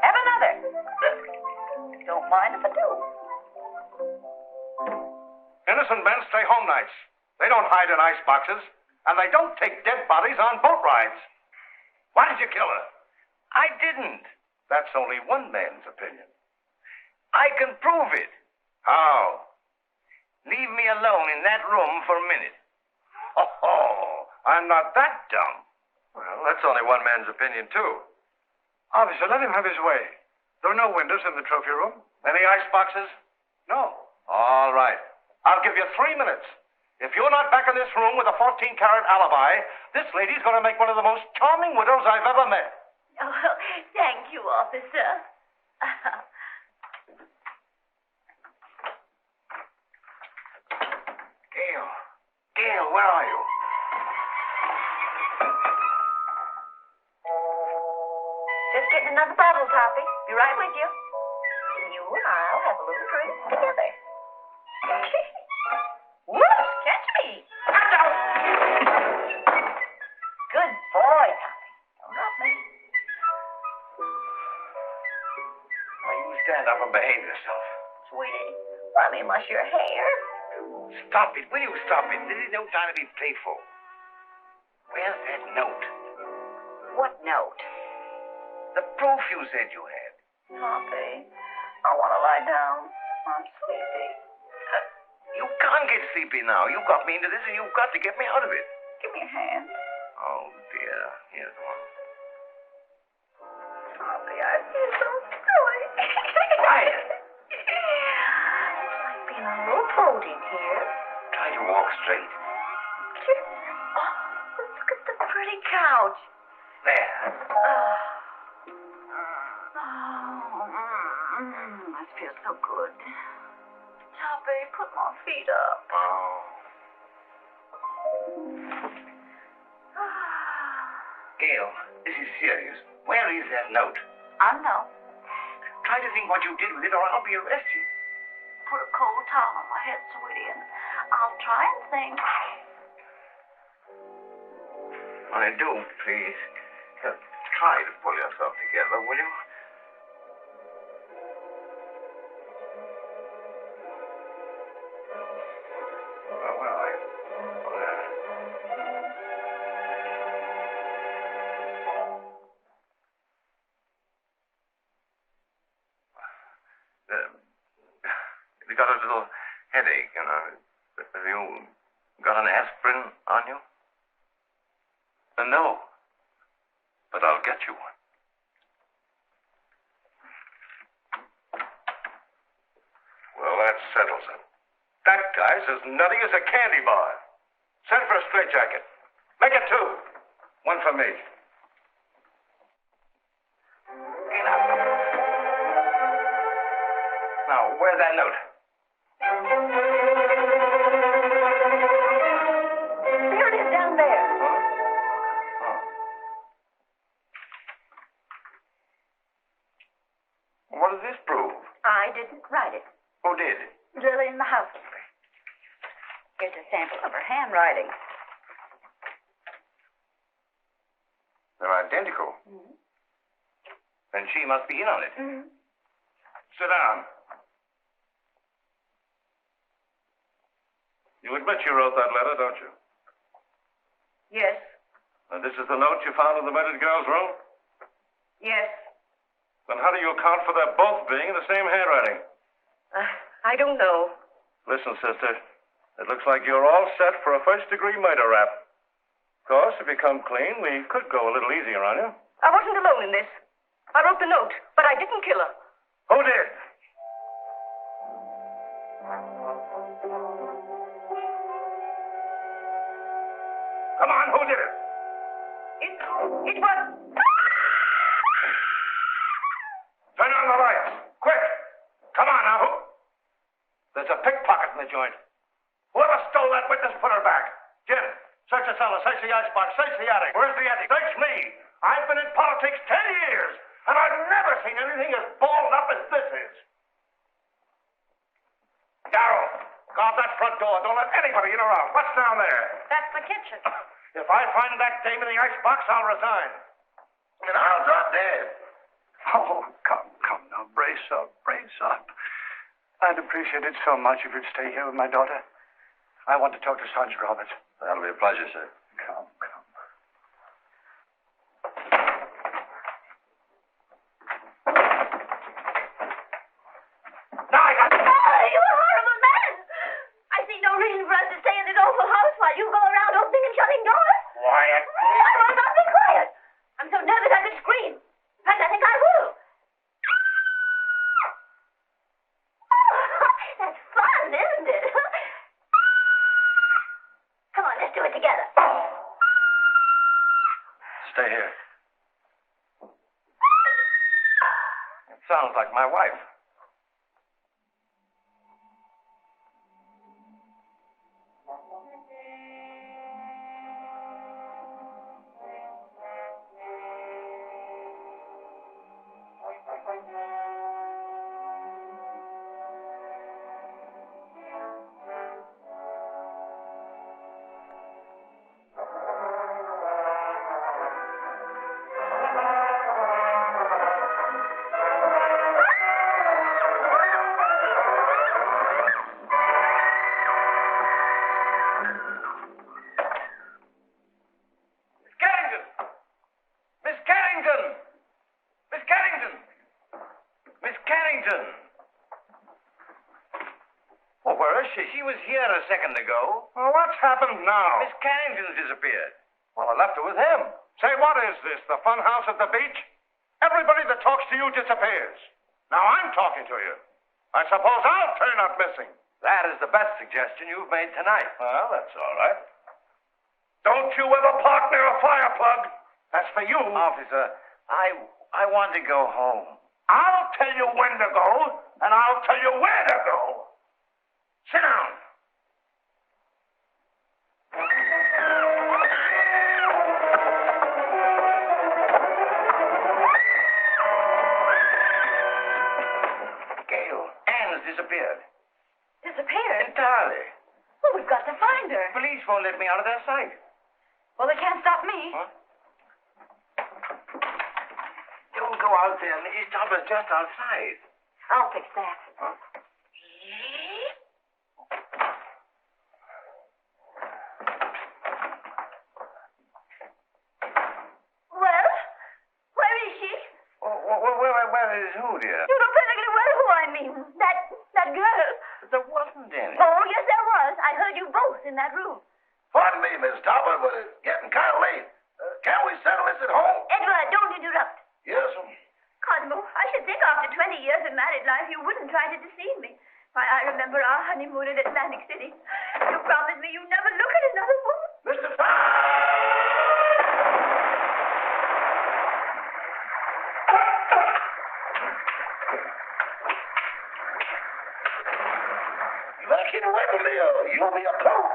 Have another. Don't mind if I do. Innocent men stay home nights. They don't hide in ice boxes, and they don't take dead bodies on boat rides. Why did you kill her? I didn't. That's only one man's opinion. I can prove it. How? Leave me alone in that room for a minute. Oh, I'm not that dumb. Well, that's only one man's opinion, too. Officer, let him have his way. There are no windows in the trophy room. Any ice boxes? No. All right. I'll give you 3 minutes. If you're not back in this room with a 14-carat alibi, this lady's going to make one of the most charming widows I've ever met. Oh, thank you, officer. Gail, where are you? Just getting another bottle, Toppy. Be right with you. You and I'll have a little drink together. Whoops, catch me. Good boy, Toppy. Don't hurt me. Now, you stand up and behave yourself. Sweetie, let me mush your hair. Stop it. Will you stop it? This is no time to be playful. Where's that note? What note? The proof you said you had. Poppy, I want to lie down. I'm sleepy. You can't get sleepy now. You got me into this and you've got to get me out of it. Give me a hand. Oh, dear. Here's one. Poppy, I feel so silly. Quiet. It's like being on a little boat in here. Try to walk straight. Oh, look at the pretty couch. There. That feels so good. Poppy, put my feet up. Oh. Gail, this is serious. Where is that note? I know. Try to think what you did with it or I'll be arrested. Put a cold towel on my head, sweetie, and I'll try and think. I do, please. Try to pull yourself together, will you? You got a little headache, you know. Have you got an aspirin on you? No. But I'll get you one. Well, that settles it. That guy's as nutty as a candy bar. Send for a straitjacket. Make it 2. One for me. Get up. Now, where's that note? There it is down there. What does this prove? I didn't write it. Who did? Lillian, the housekeeper. Here's a sample of her handwriting. They're identical. Mm-hmm. Then she must be in on it. Mm-hmm. Sit down. You admit you wrote that letter, don't you? Yes. And this is the note you found in the murdered girl's room? Yes. Then how do you account for their both being in the same handwriting? I don't know. Listen, sister, it looks like you're all set for a first-degree murder rap. Of course, if you come clean, we could go a little easier on you. I wasn't alone in this. I wrote the note, but I didn't kill her. Who did? Come on, who did it? It was... Turn on the lights. Quick. Come on now. There's a pickpocket in the joint. Whoever stole that witness, put her back. Jim, search the cellar, search the icebox, search the attic. Where's the attic? Search me. I've been in politics 10 years, and I've never seen anything as balled up as this is. Carole, guard that front door. Don't let anybody in or out. What's down there? That's the kitchen. If I find that dame in the icebox, I'll resign. And I'll drop dead. Oh, come now. Brace up. I'd appreciate it so much if you'd stay here with my daughter. I want to talk to Sergeant Roberts. That'll be a pleasure, sir. Come. Now I got... Oh, you horrible man! I see no reason for us to stay in this awful house while you go around opening and shutting doors. Quiet. I will not be quiet. I'm so nervous I could scream. In fact, I think I will. That's fun, isn't it? Come on, let's do it together. Stay here. It sounds like my wife. she was here a second ago. Well, what's happened now? Miss Carrington's disappeared. Well, I left her with him. Say, what is this, the fun house at the beach? Everybody that talks to you disappears. Now I'm talking to you. I suppose I'll turn up missing. That is the best suggestion you've made tonight. Well, that's all right. Don't you ever park near a fire plug. That's for you. Officer, I want to go home. I'll tell you when to go, and I'll tell you where to go. Sit down. Gail, Anne's disappeared. Disappeared? Entirely. Well, we've got to find her. Police won't let me out of their sight. Well, they can't stop me. Huh? Don't go out there. Mrs. Topper's just outside. I'll fix that. Huh? Well, where is she? Where is who, dear? You know perfectly well who I mean. That girl. There wasn't any. Oh, yes, there was. I heard you both in that room. Pardon me, Miss Topper, but it's getting kind of late. Can't we settle this at home? Edward, don't interrupt. Yes, Cosmo, I should think after 20 years of married life you wouldn't try to deceive me. Why, I remember our honeymoon in Atlantic City. You promised me you'd never look at another woman. Mr. Topper! You better keep away from me or you'll be a coat.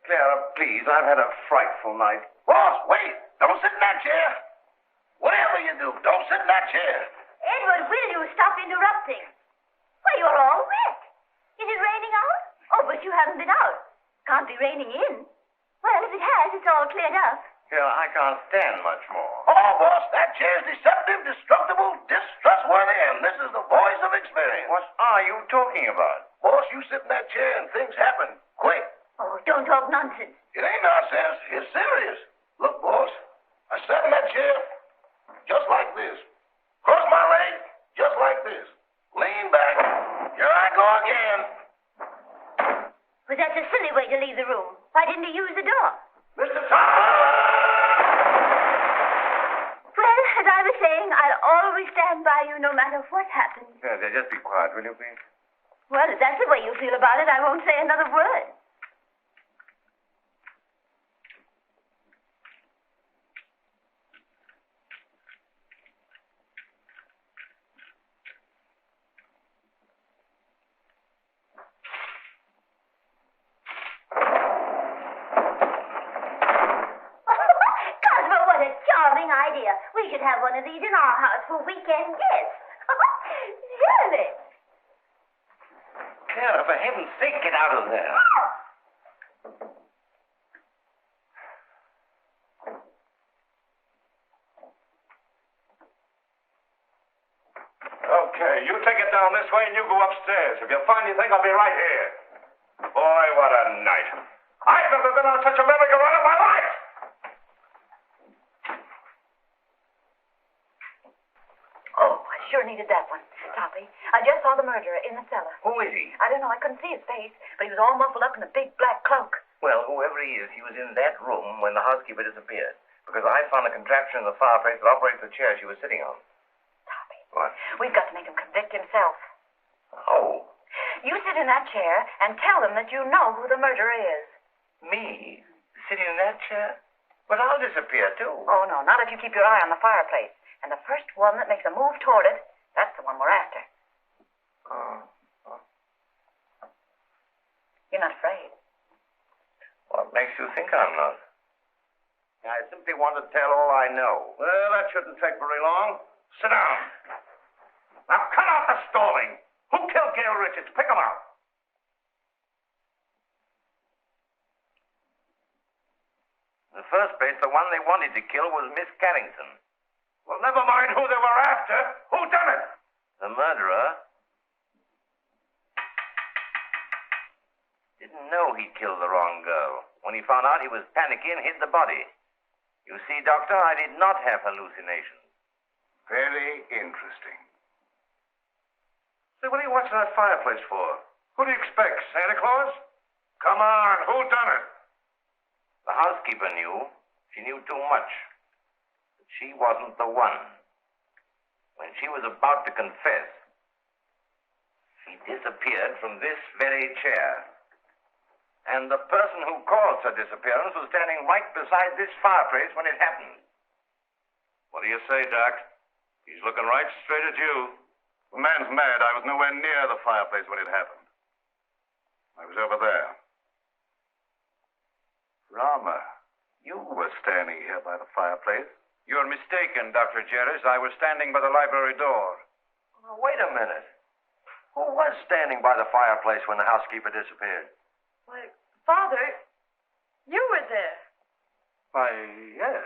Clara, please, I've had a frightful night. Boss, wait! Don't sit in that chair! Whatever you do, don't sit in that chair! Edward, will you stop interrupting? Why, you're all wet. Is it raining out? Oh, but you haven't been out. Can't be raining in. Well, if it has, it's all cleared up. Clara, I can't stand much more. Oh, boss, that chair's deceptive, destructible, distrustworthy, and this is the voice of experience. What are you talking about? Boss, you sit in that chair and things happen quick. Oh, don't talk nonsense. It ain't nonsense. It's serious. Look, boss, I sat in that chair just like this. Cross my leg just like this. Lean back. Here I go again. But that's a silly way to leave the room. Why didn't he use the door? Mr. Topper! Well, as I was saying, I'll always stand by you no matter what happens. Clara, just be quiet, will you, please? Well, if that's the way you feel about it, I won't say another word. should have one of these in our house for weekend guests. Surely. Clara, for heaven's sake, get out of there. Okay, you take it down this way and you go upstairs. If you find anything, I'll be right here. Boy, what a night. I've never been on such a merry-go-round in my life. Oh, I sure needed that one, Toppy. I just saw the murderer in the cellar. Who is he? I don't know. I couldn't see his face, but he was all muffled up in a big black cloak. Well, whoever he is, he was in that room when the housekeeper disappeared. Because I found a contraption in the fireplace that operates the chair she was sitting on. Toppy. What? We've got to make him convict himself. Oh, You sit in that chair and tell them that you know who the murderer is. me? Sitting in that chair? But I'll disappear, too. Oh, no, not if you keep your eye on the fireplace. And the first one that makes a move toward it, that's the one we're after. Oh. You're not afraid. What makes you think I'm not? I simply want to tell all I know. Well, that shouldn't take very long. Sit down. Now, cut out the stalling. Who killed Gail Richards? Pick him out. In the first place, the one they wanted to kill was Miss Carrington. Well, never mind who they were after. Who done it? The murderer didn't know he killed the wrong girl. When he found out, he was panicky and hid the body. You see, Doctor, I did not have hallucinations. Very interesting. Say, what are you watching that fireplace for? Who do you expect, Santa Claus? Come on, who done it? The housekeeper knew. She knew too much. But she wasn't the one. When she was about to confess, she disappeared from this very chair. And the person who caused her disappearance was standing right beside this fireplace when it happened. What do you say, Doc? He's looking right straight at you. The man's mad. I was nowhere near the fireplace when it happened. I was over there. Rama, you were standing here by the fireplace. You're mistaken, Dr. Jerris. I was standing by the library door. Now, wait a minute. Who was standing by the fireplace when the housekeeper disappeared? Why, Father, you were there. Why, yes.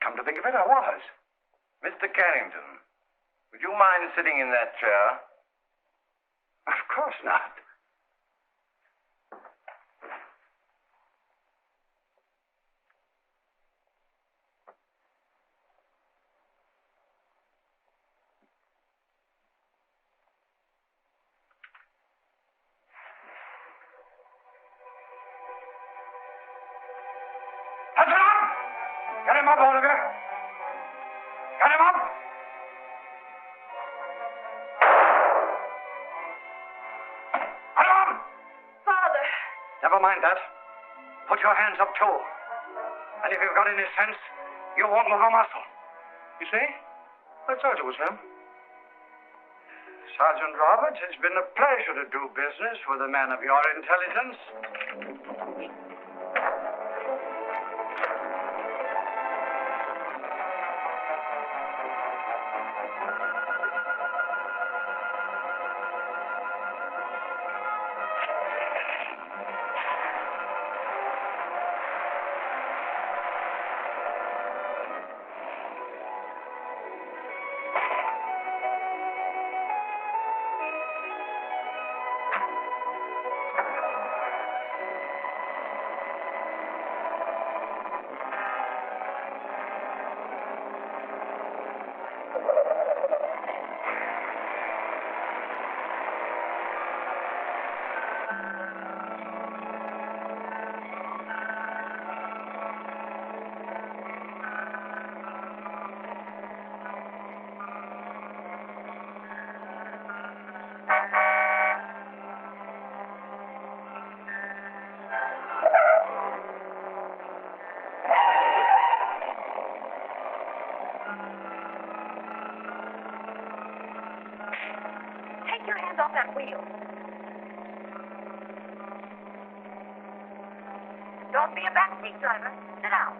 Come to think of it, I was. Mr. Carrington, would you mind sitting in that chair? Of course not. Touch it up! Get him up, Oliver. Get him up! Put him up! Father. Never mind that. Put your hands up, too. And if you've got any sense, you won't move a muscle. You see? I told you it was him. Sergeant Roberts, it's been a pleasure to do business with a man of your intelligence. Take your hands off that wheel. Don't be a backseat driver. Sit down.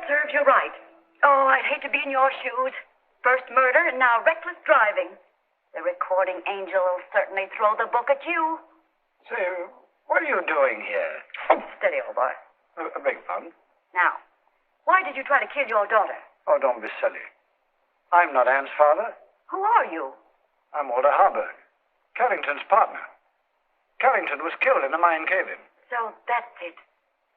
serves you right. Oh, I'd hate to be in your shoes. First murder and now reckless driving. The recording angel will certainly throw the book at you. Say, what are you doing here? Oh, steady, old boy. I beg pardon? Now, why did you try to kill your daughter? Oh, don't be silly. I'm not Anne's father. Who are you? I'm Walter Harburg, Carrington's partner. Carrington was killed in a mine cave-in. So that's it.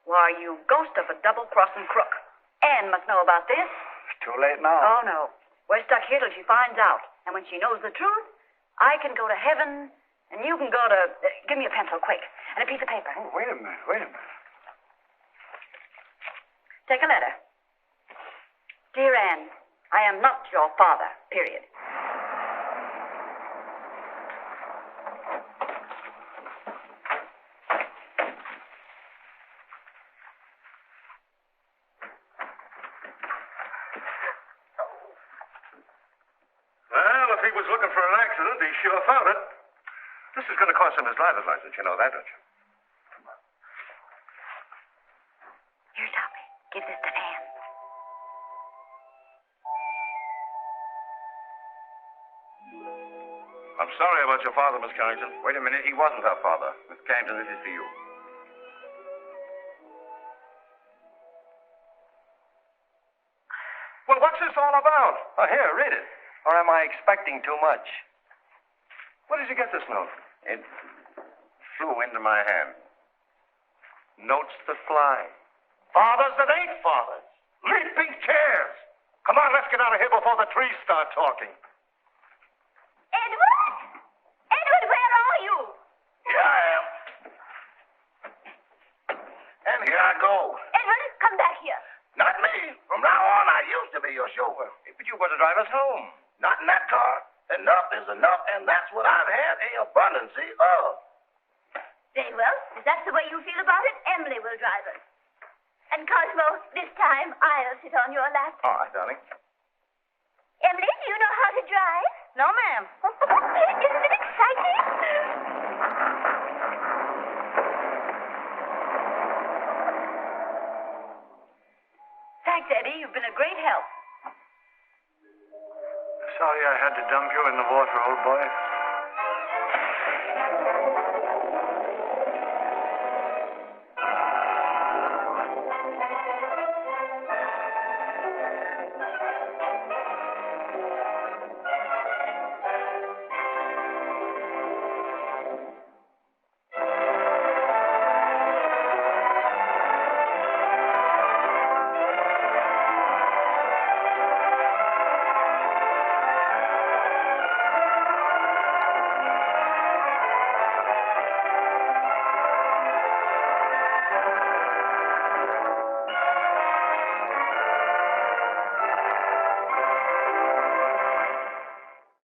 Why, you ghost of a double-crossing crook. Anne must know about this. It's too late now. Oh, no. We're stuck here till she finds out. And when she knows the truth, I can go to heaven, and you can go to... give me a pencil, quick, and a piece of paper. Oh, wait a minute. Take a letter. Dear Anne, I am not your father, period. Well, if he was looking for an accident, he sure found it. This is going to cost him his driver's license. You know that, don't you? Here, Tommy. Give this to Anne. I'm sorry about your father, Miss Carrington. Wait a minute. He wasn't her father. Miss Carrington, this is for you. Well, what's this all about? Oh, here, read it. Or am I expecting too much? Where did you get this note? It flew into my hand. Notes that fly. Fathers that ain't fathers. Leaping chairs. Come on, let's get out of here before the trees start talking. Edward? Edward, where are you? Here I am. And here I go. Edward, come back here. Not me. From now on, I used to be your chauffeur. But you were to drive us home. Not in that car. Enough is enough, and that's what I've had a abundance of. Very well. If that's the way you feel about it, Emily will drive us. And Cosmo, this time I'll sit on your lap. All right, darling. Emily, do you know how to drive? No, ma'am. Isn't it exciting? Thanks, Eddie. You've been a great help. Sorry I had to dump you in the water, old boy.